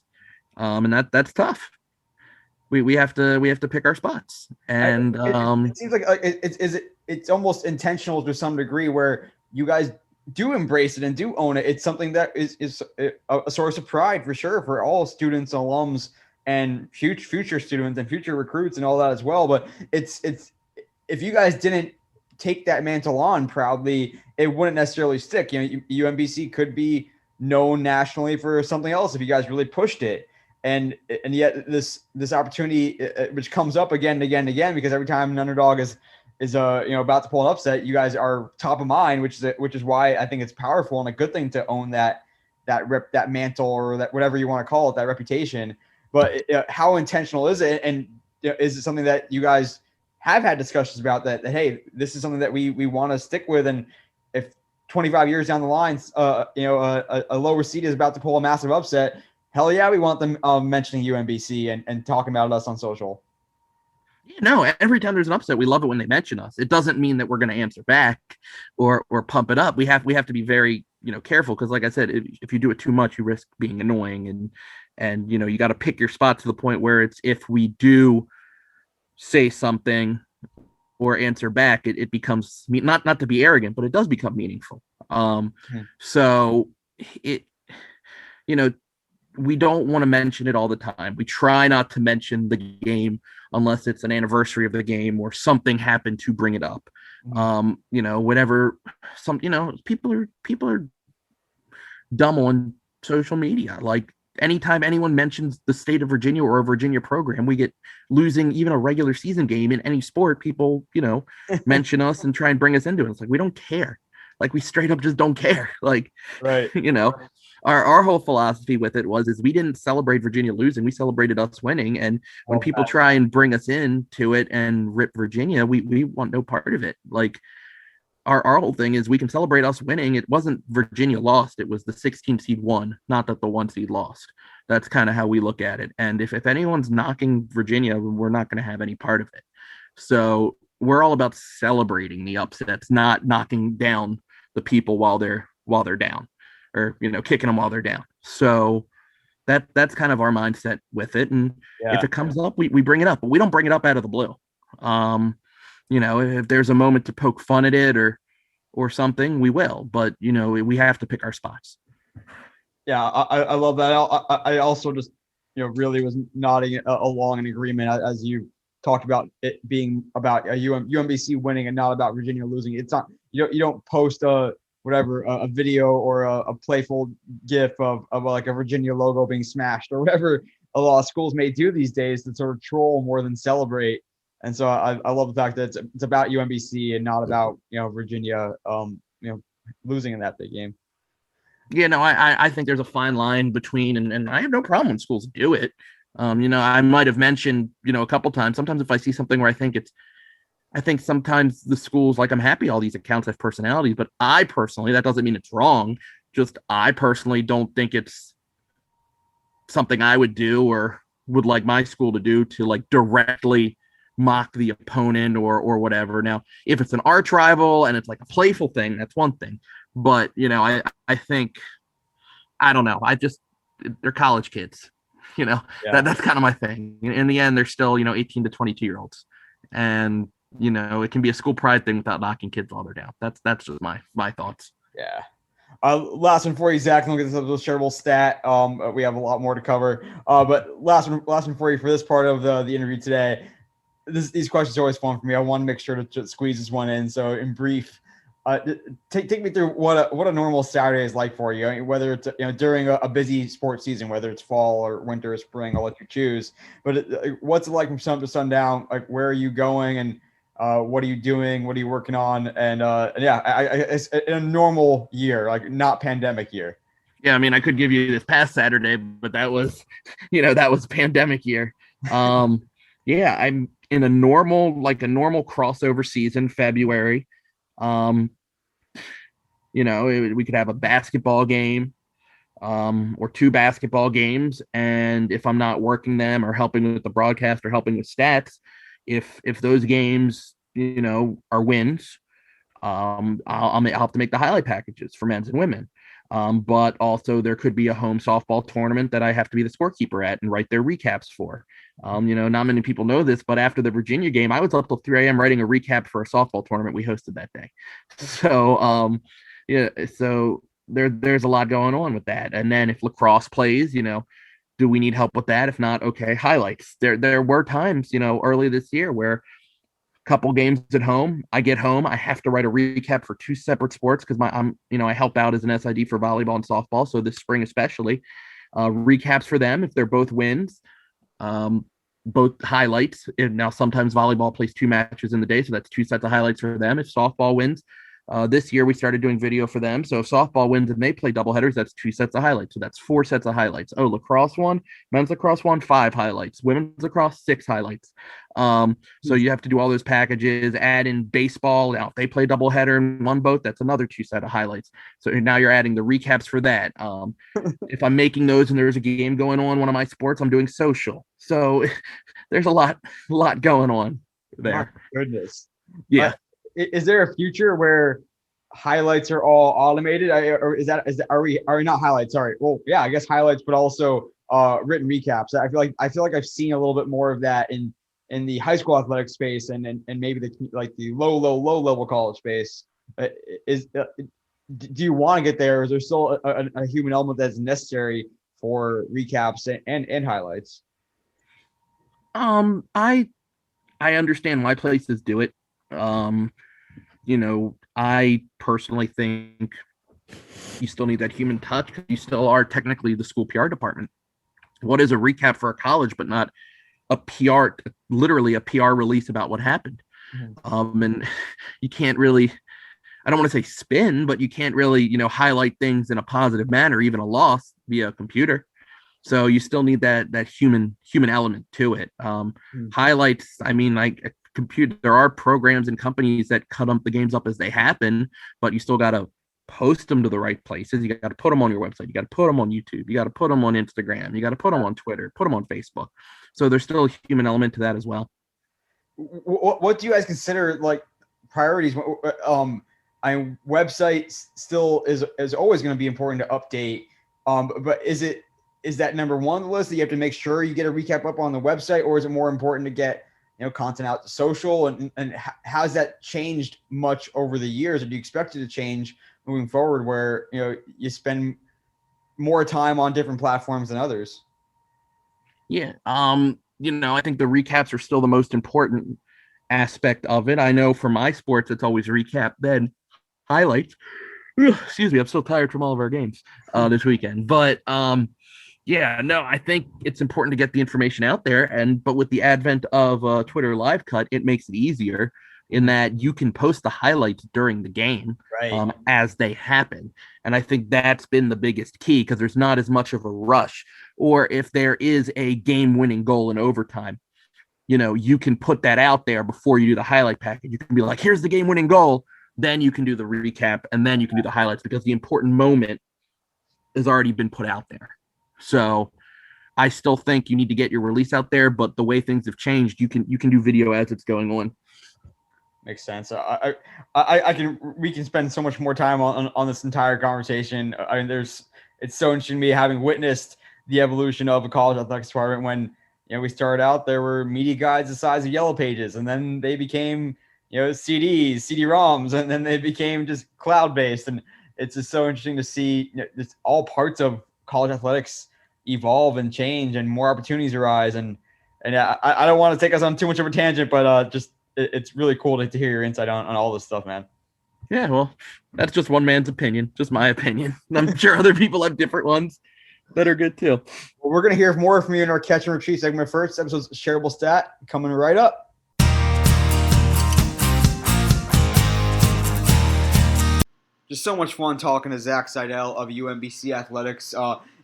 And that's tough. We have to pick our spots. And it seems like it's almost intentional to some degree where you guys do embrace it and do own it. It's something that is a source of pride for sure for all students, alums, and future students and future recruits and all that as well. But it's if you guys didn't take that mantle on proudly, it wouldn't necessarily stick. UMBC could be known nationally for something else if you guys really pushed it. And yet this opportunity, which comes up again and again and again, because every time an underdog is about to pull an upset, you guys are top of mind, which is why I think it's powerful and a good thing to own that mantle, or that whatever you want to call it, that reputation. But how intentional is it? And is it something that you guys have had discussions about that hey, this is something that we want to stick with? And if 25 years down the line, a lower seed is about to pull a massive upset, hell yeah, we want them mentioning UMBC and talking about us on social. No, every time there's an upset, we love it when they mention us. It doesn't mean that we're going to answer back or pump it up. We have to be very, careful, because like I said, if you do it too much, you risk being annoying, and you got to pick your spot to the point where it's, if we do say something or answer back, it becomes not to be arrogant, but it does become meaningful. So we don't want to mention it all the time. We try not to mention the game unless it's an anniversary of the game or something happened to bring it up. Whatever, people are dumb on social media. Like, anytime anyone mentions the state of Virginia or a Virginia program, we get losing even a regular season game in any sport. People, mention us and try and bring us into it. It's like, we don't care. Like we straight up just don't care. Like, Right. you know, our whole philosophy with it is we didn't celebrate Virginia losing, we celebrated us winning. And when people try and bring us into it and rip Virginia, we want no part of it. Like our whole thing is we can celebrate us winning. It wasn't Virginia lost, it was the 16 seed won, not that the 1 seed lost. That's kind of how we look at it. And if anyone's knocking Virginia, we're not going to have any part of it. So we're all about celebrating the upsets, not knocking down the people while they're down, or kicking them while they're down. So that's kind of our mindset with it. And if it comes up, we bring it up, but we don't bring it up out of the blue. If there's a moment to poke fun at it or something, we will. But we have to pick our spots. Yeah, I love that. I also just really was nodding along in agreement as you talked about it being about UMBC winning and not about Virginia losing. It's not you don't post a video or a playful gif of like a Virginia logo being smashed or whatever a lot of schools may do these days to sort of troll more than celebrate. And so I love the fact that it's about UMBC and not about Virginia losing in that big game. Yeah, no, I think there's a fine line between, and I have no problem when schools do it. I might have mentioned, a couple times, sometimes if I see something where I think sometimes the schools, like, I'm happy all these accounts have personalities, but I personally, that doesn't mean it's wrong. Just I personally don't think it's something I would do or would like my school to do, to like directly mock the opponent or whatever. Now, if it's an arch rival and it's like a playful thing, that's one thing. But, I think, I don't know. They're college kids, that's kind of my thing. In the end, they're still, 18 to 22-year-olds. And, it can be a school pride thing without knocking kids while they're down. That's just my thoughts. Yeah. Last one for you, Zach. Look at this little shareable stat. We have a lot more to cover. But last one for you for this part of the interview today. These questions are always fun for me. I want to make sure to squeeze this one in. So in brief, take me through what a normal Saturday is like for you. I mean, whether it's during a busy sports season, whether it's fall or winter or spring, I'll let you choose. But what's it like from sun to sundown? Like, where are you going and what are you doing? What are you working on? And it's in a normal year, like not pandemic year. Yeah, I mean, I could give you this past Saturday, but that was, that was pandemic year. Yeah, I'm in a normal crossover season, February. We could have a basketball game or 2 basketball games, and if I'm not working them or helping with the broadcast or helping with stats, if those games are wins, I'll have to make the highlight packages for men's and women. But also there could be a home softball tournament that I have to be the scorekeeper at and write their recaps for. Not many people know this, but after the Virginia game, I was up till 3 a.m. writing a recap for a softball tournament we hosted that day. So, so there's a lot going on with that. And then if lacrosse plays, do we need help with that? If not, okay, highlights. There were times, early this year where couple games at home, I get home, I have to write a recap for 2 separate sports because I help out as an SID for volleyball and softball. So this spring especially, recaps for them if they're both wins, both highlights. And now sometimes volleyball plays 2 matches in the day, so that's 2 sets of highlights for them. If softball wins, this year we started doing video for them. So if softball wins and they play doubleheaders, that's 2 sets of highlights. So that's 4 sets of highlights. Oh, lacrosse won, men's lacrosse won, 5 highlights, women's lacrosse, 6 highlights. So you have to do all those packages, add in baseball. Now, if they play doubleheader in one boat, that's another 2 set of highlights. So now you're adding the recaps for that. If I'm making those and there's a game going on, one of my sports, I'm doing social. So there's a lot going on there. My goodness. Yeah. Is there a future where highlights are all automated, or are we not highlights? Sorry. Well, yeah, I guess highlights, but also written recaps. I feel like I've seen a little bit more of that in the high school athletic space and maybe the low level college space. Do you want to get there? Or is there still a human element that's necessary for recaps and highlights? I understand why places do it. I personally think you still need that human touch because you still are technically the school PR department. What is a recap for a college, but not a PR, literally a PR release about what happened? Mm-hmm. And you can't really, I don't want to say spin, but you can't really, highlight things in a positive manner, even a loss via a computer. So you still need that human element to it. Highlights, I mean, like a computer, there are programs and companies that cut up the games up as they happen, but you still got to post them to the right places. You got to put them on your website. You got to put them on YouTube. You got to put them on Instagram. You got to put them on Twitter. Put them on Facebook. So there's still a human element to that as well. What do you guys consider like priorities? Website still is always going to be important to update. But is that number one on the list that you have to make sure you get a recap up on the website, or is it more important to get content out to social? And how's that changed much over the years, or do you expect it to change moving forward, where you spend more time on different platforms than others? Yeah. I think the recaps are still the most important aspect of it. I know for my sports, it's always recap, then highlights. Excuse me, I'm so tired from all of our games this weekend. But I think it's important to get the information out there. But with the advent of Twitter Live Cut, it makes it easier in that you can post the highlights during the game, right, as they happen. And I think that's been the biggest key, because there's not as much of a rush. Or if there is a game-winning goal in overtime, you can put that out there before you do the highlight package. You can be like, here's the game-winning goal. Then you can do the recap, and then you can do the highlights, because the important moment has already been put out there. So I still think you need to get your release out there, but the way things have changed, you can do video as it's going on. Makes sense. We can spend so much more time on this entire conversation. I mean, it's so interesting to me, having witnessed the evolution of a college athletics department. When we started out, there were media guides the size of yellow pages, and then they became CDs, CD-ROMs, and then they became just cloud-based. And it's just so interesting to see all parts of college athletics evolve and change, and more opportunities arise. And I don't want to take us on too much of a tangent, but it's really cool to hear your insight on all this stuff, man. Yeah, well, that's just one man's opinion, just my opinion. I'm sure other people have different ones that are good too. Well, we're going to hear more from you in our Catch and Retrieve segment. First episode's Shareable Stat coming right up. Just so much fun talking to Zach Seidel of UMBC Athletics.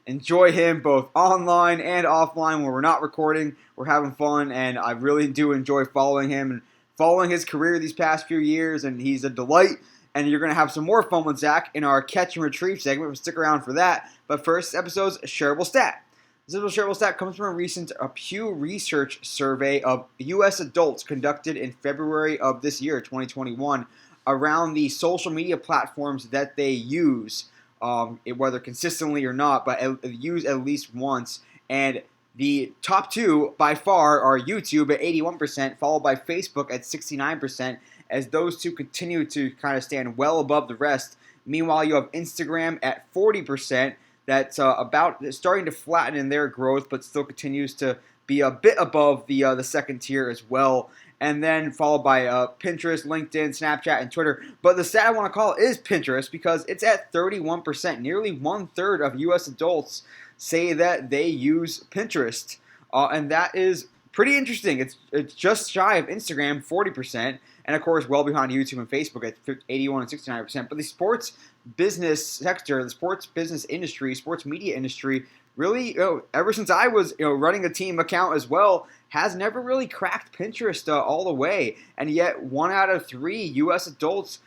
Enjoy him both online and offline. When we're not recording, we're having fun, and I really do enjoy following him and following his career these past few years, and he's a delight. And you're going to have some more fun with Zach in our Catch and Retrieve segment. We'll stick around for that. But first, episode's Shareable Stat. This Shareable Stat comes from a recent Pew Research survey of U.S. adults conducted in February of this year, 2021, around the social media platforms that they use, whether consistently or not, but use at least once. And the top two by far are YouTube at 81%, followed by Facebook at 69%, as those two continue to kind of stand well above the rest. Meanwhile, you have Instagram at 40%. That's about starting to flatten in their growth, but still continues to be a bit above the second tier as well. And then followed by Pinterest, LinkedIn, Snapchat, and Twitter. But the stat I want to call is Pinterest, because it's at 31%. Nearly 1/3 of U.S. adults say that they use Pinterest. And that is pretty interesting. It's just shy of Instagram, 40%. And, of course, well behind YouTube and Facebook at 81 and 69%. But the sports business sector, the sports business industry, sports media industry, really, ever since I was running a team account as well, has never really cracked Pinterest all the way. And yet 1 out of 3 U.S. adults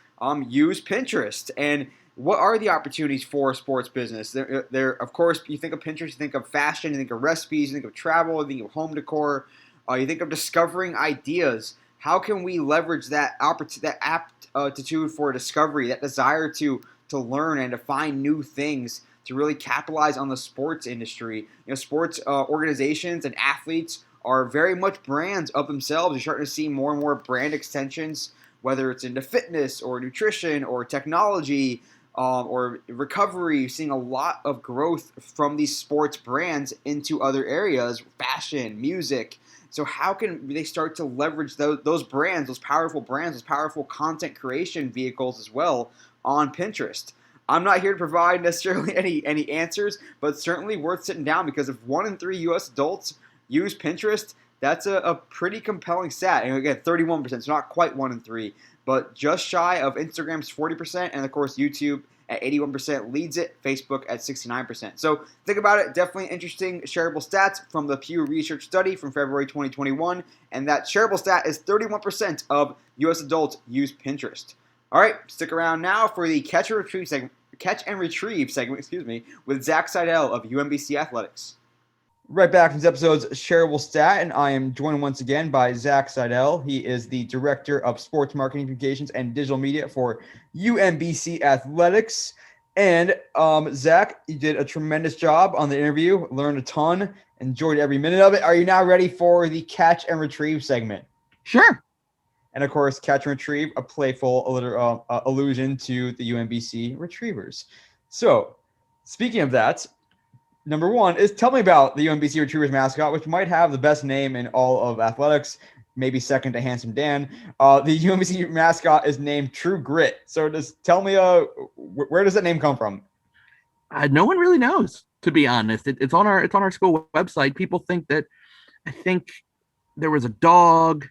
use Pinterest. And what are the opportunities for sports business? There, of course, you think of Pinterest, you think of fashion, you think of recipes, you think of travel, you think of home decor, you think of discovering ideas. How can we leverage that aptitude for discovery, that desire to learn and to find new things, to really capitalize on the sports industry? Sports organizations and athletes are very much brands of themselves. You're starting to see more and more brand extensions, whether it's into fitness or nutrition or technology or recovery. You're seeing a lot of growth from these sports brands into other areas, fashion, music. So how can they start to leverage those brands, those powerful content creation vehicles as well on Pinterest? I'm not here to provide necessarily any answers, but certainly worth sitting down, because if 1 in 3 U.S. adults use Pinterest, that's a pretty compelling stat. And again, 31%, so not quite 1 in 3. but just shy of Instagram's 40%, and of course YouTube at 81% leads it, Facebook at 69%. So think about it, definitely interesting shareable stats from the Pew Research study from February 2021, and that shareable stat is 31% of U.S. adults use Pinterest. All right, stick around now for the catch and retrieve segment, with Zach Seidel of UMBC Athletics. Right back from this episode's shareable stat, and I am joined once again by Zach Seidel. He is the Director of Sports Marketing Communications and Digital Media for UMBC Athletics. And Zach, you did a tremendous job on the interview, learned a ton, enjoyed every minute of it. Are you now ready for the catch and retrieve segment? Sure. And of course, catch and retrieve, a playful allusion to the UMBC Retrievers. So, speaking of that, number one is tell me about the UMBC Retrievers mascot, which might have the best name in all of athletics, maybe second to Handsome Dan. The UMBC mascot is named True Grit. So just tell me, where does that name come from? No one really knows, to be honest. It's on our school website. People think that, I think there was a dog,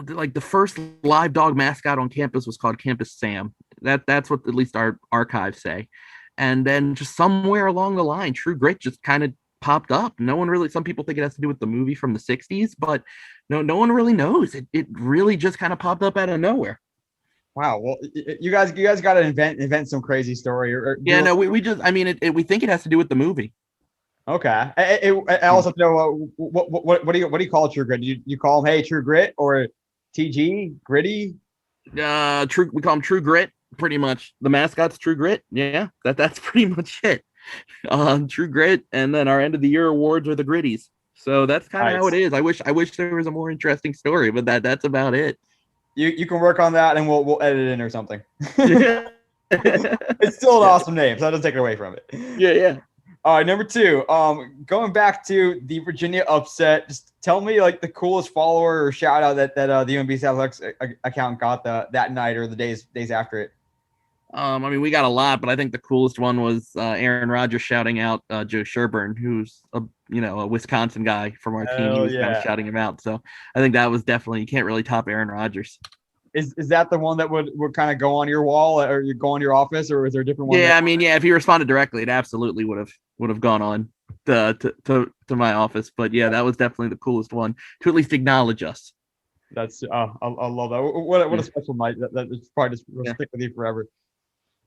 like the first live dog mascot on campus was called Campus Sam. That's what at least our archives say. And then just somewhere along the line, True Grit just kind of popped up. No one really, some people think it has to do with the movie from the 60s, but no one really knows. It really just kind of popped up out of nowhere. Wow. Well, you guys got to invent some crazy story. We just, I mean, we think it has to do with the movie. Okay. I also know what do you call True Grit? You call him, hey, True Grit, or TG Gritty? We call him True Grit. Pretty much the mascot's True Grit. Yeah, that's pretty much it. True Grit, and then our end of the year awards are the Gritties. So that's kind of how it is. I wish there was a more interesting story, but that's about it. You can work on that, and we'll edit it in or something. It's still an awesome name, so that doesn't take it away from it. Yeah. All right, number two. Going back to the Virginia upset, just tell me like the coolest follower or shout out that the UMBC Athletics account got that night or the days after it. I mean, we got a lot, but I think the coolest one was Aaron Rodgers shouting out Joe Sherburne, who's a Wisconsin guy from our team. He was kind of shouting him out. So I think that was definitely, you can't really top Aaron Rodgers. Is that the one that would kind of go on your wall or you go on your office, or is there a different one? Yeah, if he responded directly, it absolutely would have gone on to my office. But yeah, that was definitely the coolest one to at least acknowledge us. That's I love that. What a special night. That's probably just stick with you forever.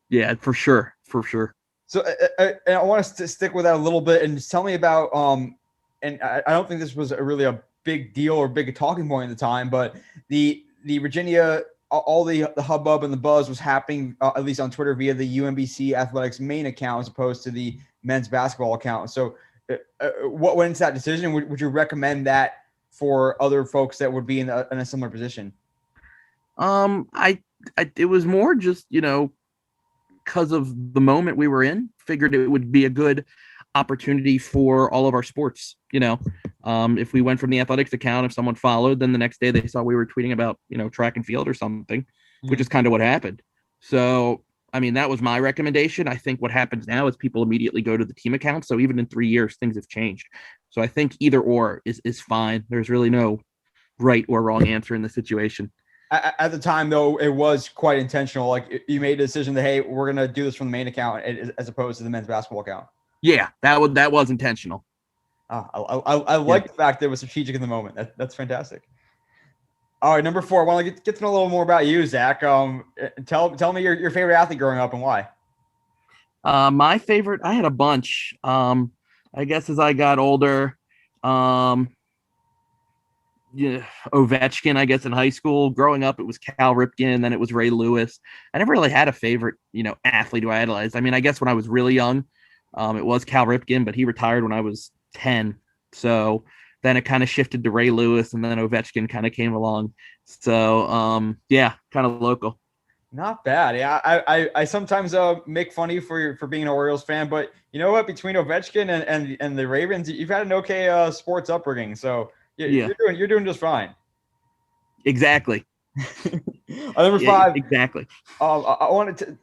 Yeah, for sure. So I want to stick with that a little bit and just tell me about and I don't think this was really a big deal or big talking point at the time, but the Virginia, all the hubbub and the buzz was happening at least on Twitter via the UMBC Athletics main account as opposed to the men's basketball account. So what went into that decision? Would you recommend that for other folks that would be in a similar position? It was more just because of the moment we were in, figured it would be a good opportunity for all of our sports. If we went from the athletics account, if someone followed, then the next day they saw we were tweeting about track and field or something, which is kind of what happened. So I mean, that was my recommendation. I think what happens now is people immediately go to the team account. So even in 3 years, things have changed. So I think either or is fine. There's really no right or wrong answer in the situation. At the time, though, it was quite intentional. Like you made a decision that, hey, we're going to do this from the main account as opposed to the men's basketball account. Yeah, that was intentional. I like the fact that it was strategic in the moment. That's fantastic. All right, number 4. I want to get to know a little more about you, Zach. Tell me your favorite athlete growing up and why. My favorite, I had a bunch. I guess as I got older, Ovechkin, I guess in high school. Growing up, it was Cal Ripken, then it was Ray Lewis. I never really had a favorite, athlete who I idolized. I mean, I guess when I was really young, it was Cal Ripken, but he retired when I was 10. So then it kind of shifted to Ray Lewis, and then Ovechkin kind of came along. So, kind of local. Not bad. Yeah, I sometimes make fun of you for being an Orioles fan, but you know what? Between Ovechkin and the Ravens, you've had an okay sports upbringing. So you're doing just fine. Exactly. Number 5. Exactly. I wanted to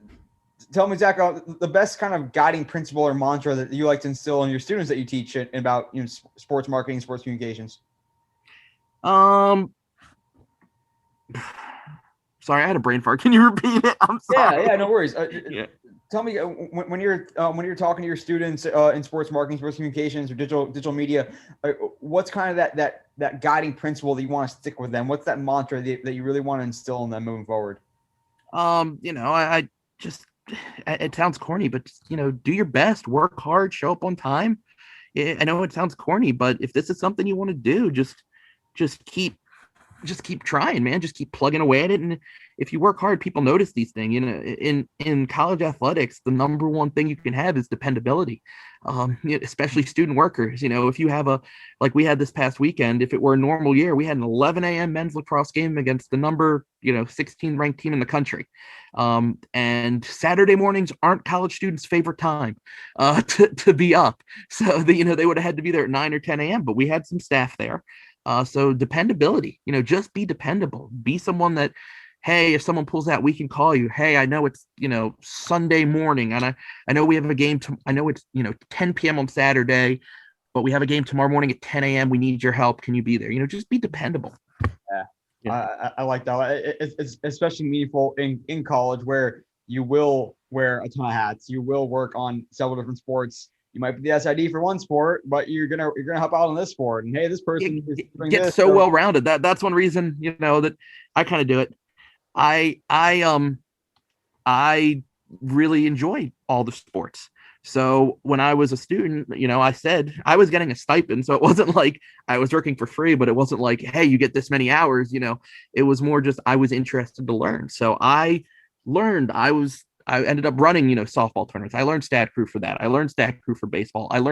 tell me, Zach, the best kind of guiding principle or mantra that you like to instill in your students that you teach about sports marketing, sports communications. Sorry, I had a brain fart. Can you repeat it? I'm sorry. Yeah, no worries. Yeah. Tell me when you're talking to your students in sports marketing, sports communications, or digital media, what's kind of that guiding principle that you want to stick with them? What's that mantra that you really want to instill in them moving forward? I just, it sounds corny, but just, do your best, work hard, show up on time. I know it sounds corny, but if this is something you want to do, just keep trying, man. Just keep plugging away at it. And if you work hard, people notice these things. In college athletics, the number one thing you can have is dependability. Especially student workers. If you have like we had this past weekend, if it were a normal year, we had an 11 a.m. men's lacrosse game against the number 16 ranked team in the country. And Saturday mornings aren't college students' favorite time to be up. So they would have had to be there at 9 or 10 a.m. But we had some staff there. So dependability, just be dependable. Be someone that, hey, if someone pulls out, we can call you. Hey, I know it's, Sunday morning, and I know we have a game. I know it's, 10 p.m. on Saturday, but we have a game tomorrow morning at 10 a.m. We need your help. Can you be there? Just be dependable. Yeah. I like that. It's especially meaningful in college where you will wear a ton of hats. You will work on several different sports. You might be the SID for one sport, but you're gonna help out on this sport. And hey, this person is doing gets this, so well rounded. That's one reason that I kind of do it. I really enjoy all the sports. So when I was a student, I said I was getting a stipend. So it wasn't like I was working for free, but it wasn't like, hey, you get this many hours. It was more just I was interested to learn. So I learned. I ended up running, softball tournaments. I learned stat crew for that. I learned stat crew for baseball. I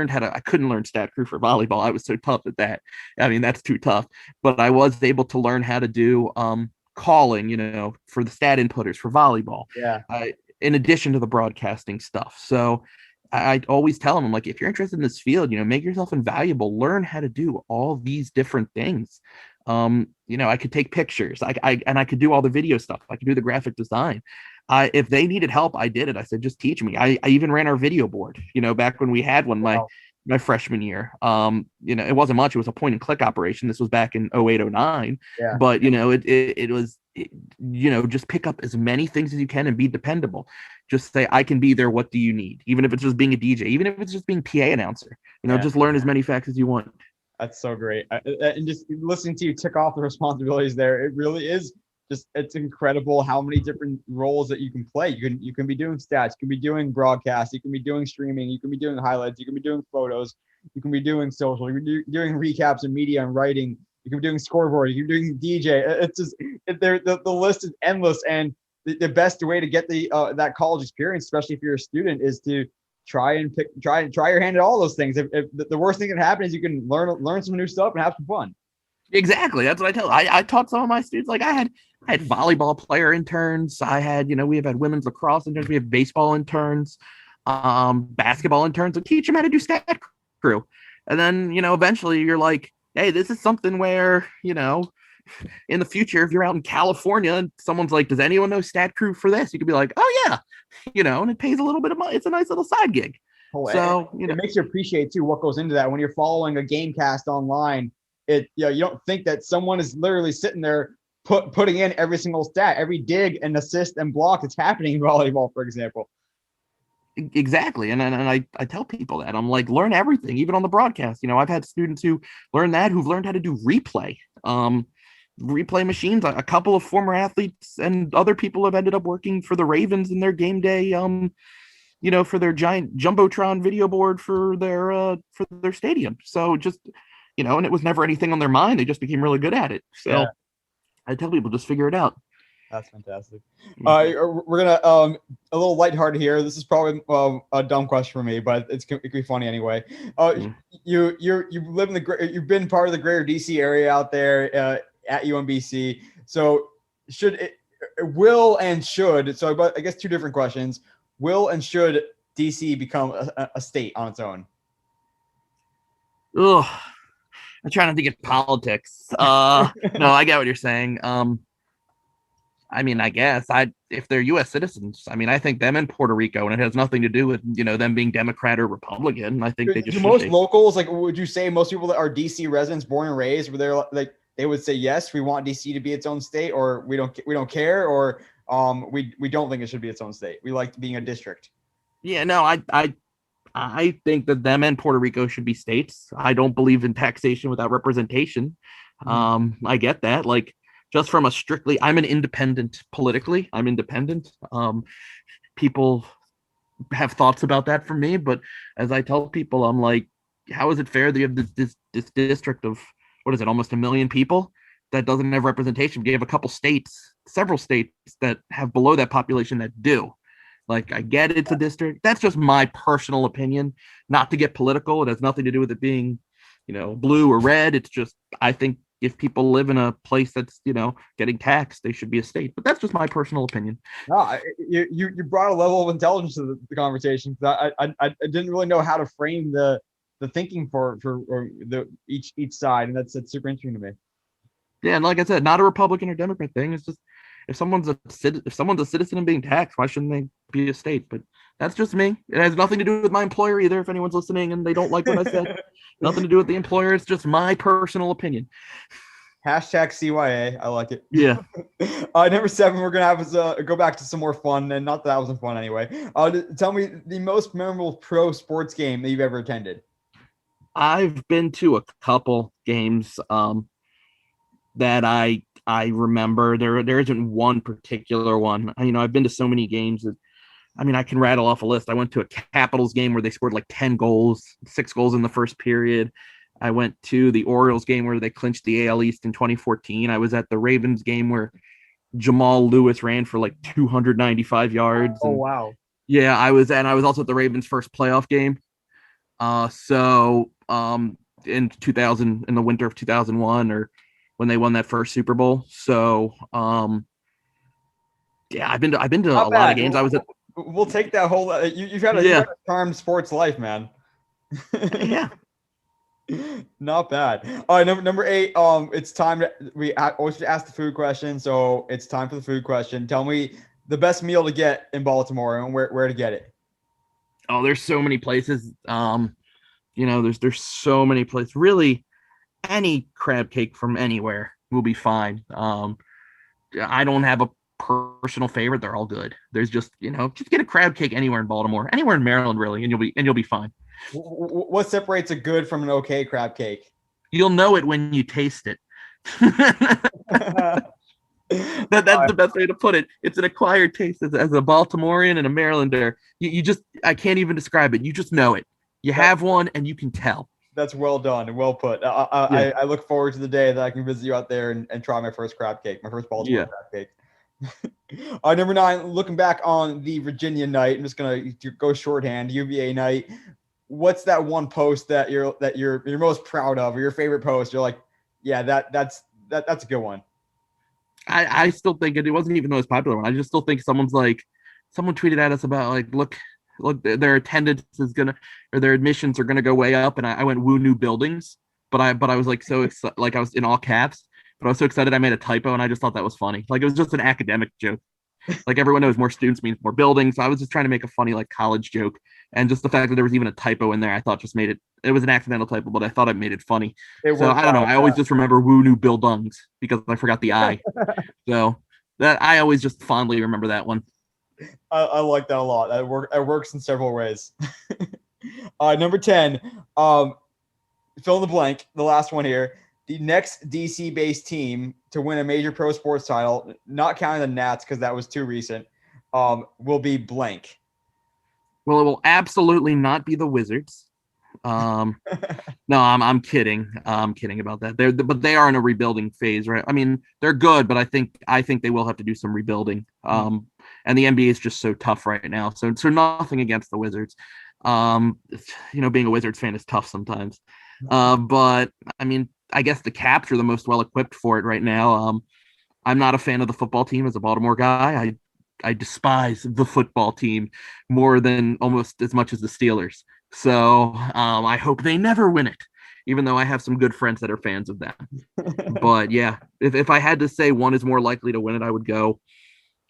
couldn't learn stat crew for volleyball. I was so tough at that. I mean, that's too tough. But I was able to learn how to do calling, for the stat inputters for volleyball. Yeah. In addition to the broadcasting stuff. So I always tell them, I'm like, if you're interested in this field, make yourself invaluable. Learn how to do all these different things. I could take pictures. I could do all the video stuff. I could do the graphic design. If they needed help, I did it. I said, just teach me. I even ran our video board, back when we had one, my freshman year. It wasn't much. It was a point and click operation. This was back in 0809. Yeah. But, it was, just pick up as many things as you can and be dependable. Just say, I can be there. What do you need? Even if it's just being a DJ, even if it's just being PA announcer, just learn as many facts as you want. That's so great. And just listening to you tick off the responsibilities there, it really is it's incredible how many different roles that you can play. You can be doing stats, you can be doing broadcast, you can be doing streaming, you can be doing highlights, you can be doing photos, you can be doing social, you can be doing recaps and media and writing, you can be doing scoreboard, you can be doing DJ. It's just the list is endless, and the best way to get that college experience, especially if you're a student, is to try your hand at all those things. If the worst thing that can happen is you can learn some new stuff and have some fun. Exactly. That's what I tell. I taught some of my students. Like I had volleyball player interns. I had, we have had women's lacrosse interns. We have baseball interns, basketball interns. I teach them how to do stat crew. And then, eventually you're like, hey, this is something where, in the future, if you're out in California and someone's like, does anyone know stat crew for this? You could be like, oh yeah, and it pays a little bit of money. It's a nice little side gig. So, it makes you appreciate too what goes into that when you're following a game cast online. You don't think that someone is literally sitting there putting in every single stat, every dig and assist and block that's happening in volleyball, for example. Exactly. And I tell people that I'm like, learn everything, even on the broadcast. I've had students who learn that, who've learned how to do replay machines. A couple of former athletes and other people have ended up working for the Ravens in their game day, for their giant Jumbotron video board for their stadium. So just, and it was never anything on their mind. They just became really good at it. So yeah. I tell people, just figure it out. That's fantastic. We're gonna a little lighthearted here. This is probably a dumb question for me, but it could be funny anyway. You live in you've been part of the greater DC area out there at UMBC. So will and should. So but I guess two different questions. Will and should DC become a state on its own? Ugh. I'm trying not to get politics. No, I get what you're saying. I mean, I guess if they're U.S. citizens, I mean, I think them in Puerto Rico, and it has nothing to do with, them being Democrat or Republican. I think they just locals, like, would you say most people that are DC residents, born and raised, were there like they would say yes, we want DC to be its own state, or we don't care, or we don't think it should be its own state. We like being a district. Yeah, no, I think that them and Puerto Rico should be states. I don't believe in taxation without representation. I get that. Like, just from a strictly, I'm an independent politically. I'm independent. People have thoughts about that for me, but as I tell people, I'm like, how is it fair that you have this district of, what is it, almost 1 million people that doesn't have representation? We have a couple states, several states that have below that population that do. Like, I get it's a district. That's just my personal opinion. Not to get political. It has nothing to do with it being, blue or red. It's just, I think if people live in a place that's, getting taxed, they should be a state. But that's just my personal opinion. No, you brought a level of intelligence to the conversation. I didn't really know how to frame the thinking for the each side, and that's super interesting to me. Yeah, and like I said, not a Republican or Democrat thing. It's just, if someone's a citizen and being taxed, why shouldn't they be a state? But that's just me. It has nothing to do with my employer either. If anyone's listening and they don't like what I said, nothing to do with the employer. It's just my personal opinion. Hashtag CYA. I like it. Yeah. Number 7, we're gonna have us go back to some more fun, and not that I wasn't fun anyway. Tell me the most memorable pro sports game that you've ever attended. I've been to a couple games that I remember. There isn't one particular one. I've been to so many games that, I can rattle off a list. I went to a Capitals game where they scored like 10 goals, 6 goals in the first period. I went to the Orioles game where they clinched the AL East in 2014. I was at the Ravens game where Jamal Lewis ran for like 295 yards. Oh, wow. Yeah, I was also at the Ravens' first playoff game. In the winter of 2001, or when they won that first Super Bowl. So, yeah, I've been to a lot of games. We'll take that whole. You've had a charmed sports life, man. Yeah. Not bad. All right, number 8. It's time we always ask the food question, so it's time for the food question. Tell me the best meal to get in Baltimore and where to get it. Oh, there's so many places. There's so many places. Really, any crab cake from anywhere will be fine. I don't have a personal favorite. They're all good. There's just get a crab cake anywhere in Baltimore, anywhere in Maryland, really, and you'll be fine. What separates a good from an okay crab cake? You'll know it when you taste it. That's the best way to put it. It's an acquired taste as a Baltimorean and a Marylander. You just, I can't even describe it. You just know it. You have one and you can tell. That's well done and well put. I look forward to the day that I can visit you out there and try my first crab cake, my first Baltimore crab cake. All right, number 9, looking back on the Virginia night, I'm just going to go shorthand, UVA night. What's that one post that you're most proud of, or your favorite post? You're like, yeah, that's a good one. I still think it wasn't even the most popular one. I just still think someone tweeted at us about like, look, their attendance is or their admissions are gonna go way up, and I went woo new buildings, but I was like so excited, like I was in all caps, but I was so excited I made a typo, and I just thought that was funny. Like, it was just an academic joke. Like, everyone knows more students means more buildings. So I was just trying to make a funny like college joke, and just the fact that there was even a typo in there, I thought just made it. It was an accidental typo, but I thought it made it funny. So I don't know. I always just remember woo new buildings because I forgot the I. So that I always just fondly remember that one. I like that a lot. It works in several ways. Number 10, fill in the blank, the last one here. The next DC-based team to win a major pro sports title, not counting the Nats because that was too recent, will be blank. Well, it will absolutely not be the Wizards. No, I'm kidding. I'm kidding about that. But they are in a rebuilding phase, right? I mean, they're good, but I think they will have to do some rebuilding. And the NBA is just so tough right now. So nothing against the Wizards. Being a Wizards fan is tough sometimes. But I mean, I guess the Caps are the most well equipped for it right now. I'm not a fan of the football team as a Baltimore guy. I despise the football team more than almost as much as the Steelers. So I hope they never win it, even though I have some good friends that are fans of them. But yeah, if I had to say one is more likely to win it, I would go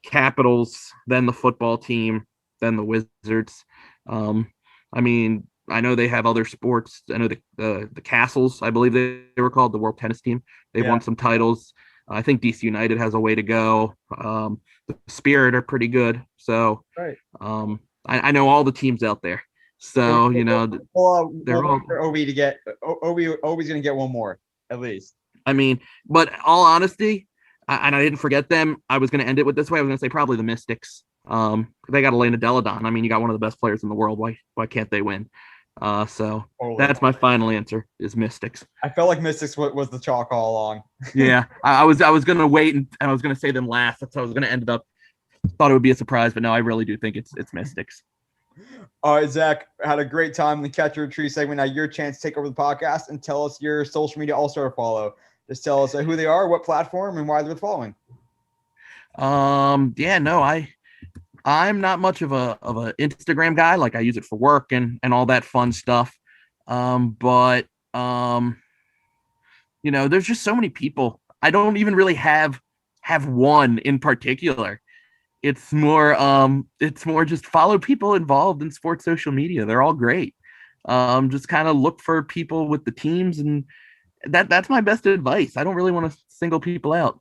Capitals, then the football team, then the Wizards. I mean, I know they have other sports. I know the Castles, I believe they were called, the World Tennis Team. They've won some titles. I think DC United has a way to go. The Spirit are pretty good. So Right. I know all the teams out there. So they're all. Obi to get Obi's gonna get one more at least. I mean, but all honesty, and I didn't forget them. I was going to end it with this way. I was going to say probably the Mystics. They got Elena Deladon. I mean, you got one of the best players in the world. Why can't they win? So that's my final answer is Mystics. I felt like Mystics was the chalk all along. Yeah, I was going to wait and I was going to say them last. That's how I was going to end it up. Thought it would be a surprise, but no, I really do think it's Mystics. All right, Zach, had a great time in the Catcher of Tree segment. Now your chance to take over the podcast and tell us your social media all-star follow. Just tell us who they are, what platform, and why they're following. I'm not much of a Instagram guy. Like I use it for work and all that fun stuff. But there's just so many people. I don't even really have one in particular. It's more just follow people involved in sports social media. They're all great. Just kind of look for people with the teams, and that's my best advice. I don't really want to single people out.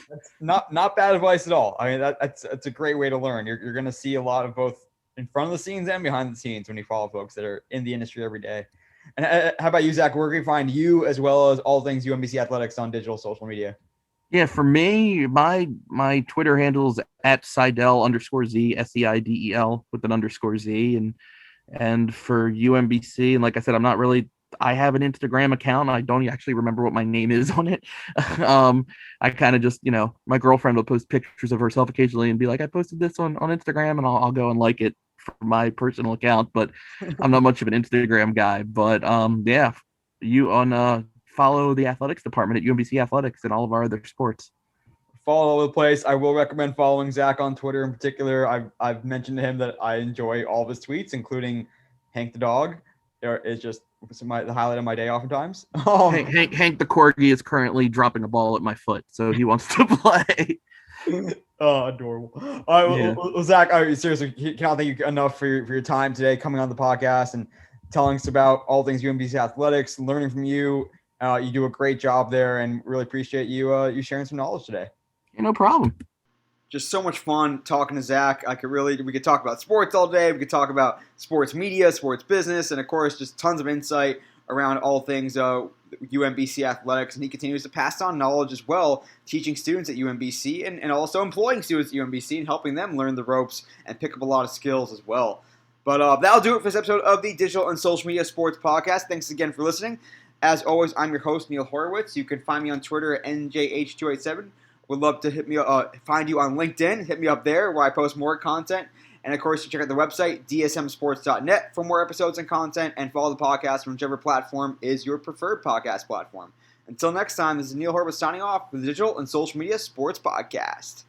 That's not bad advice at all. I mean, that's a great way to learn. You're going to see a lot of both in front of the scenes and behind the scenes when you follow folks that are in the industry every day. And how about you, Zach? Where can we find you as well as all things UMBC athletics on digital social media? Yeah, for me, my Twitter handle is at Seidel_Z, SEIDEL with an _Z. And for UMBC, and like I said, I have an Instagram account. I don't actually remember what my name is on it. I kind of just, my girlfriend will post pictures of herself occasionally and be like, I posted this on Instagram, and I'll go and like it for my personal account, but I'm not much of an Instagram guy. But you follow the athletics department at UMBC Athletics and all of our other sports. Follow all over the place. I will recommend following Zach on Twitter in particular. I've mentioned to him that I enjoy all of his tweets, including Hank the dog. It's just the highlight of my day oftentimes. Hank the corgi is currently dropping a ball at my foot, so he wants to play. Oh, adorable. All right, well, Zach, seriously, cannot thank you enough for your time today, coming on the podcast and telling us about all things UMBC athletics, learning from you. You do a great job there, and really appreciate you sharing some knowledge today. No problem. Just so much fun talking to Zach. We could talk about sports all day. We could talk about sports media, sports business, and of course, just tons of insight around all things UMBC athletics. And he continues to pass on knowledge as well, teaching students at UMBC and also employing students at UMBC and helping them learn the ropes and pick up a lot of skills as well. But that'll do it for this episode of the Digital and Social Media Sports Podcast. Thanks again for listening. As always, I'm your host, Neil Horowitz. You can find me on Twitter at NJH287. Would love to find you on LinkedIn. Hit me up there where I post more content. And, of course, you check out the website, dsmsports.net, for more episodes and content. And follow the podcast from whichever platform is your preferred podcast platform. Until next time, this is Neil Horowitz signing off for the Digital and Social Media Sports Podcast.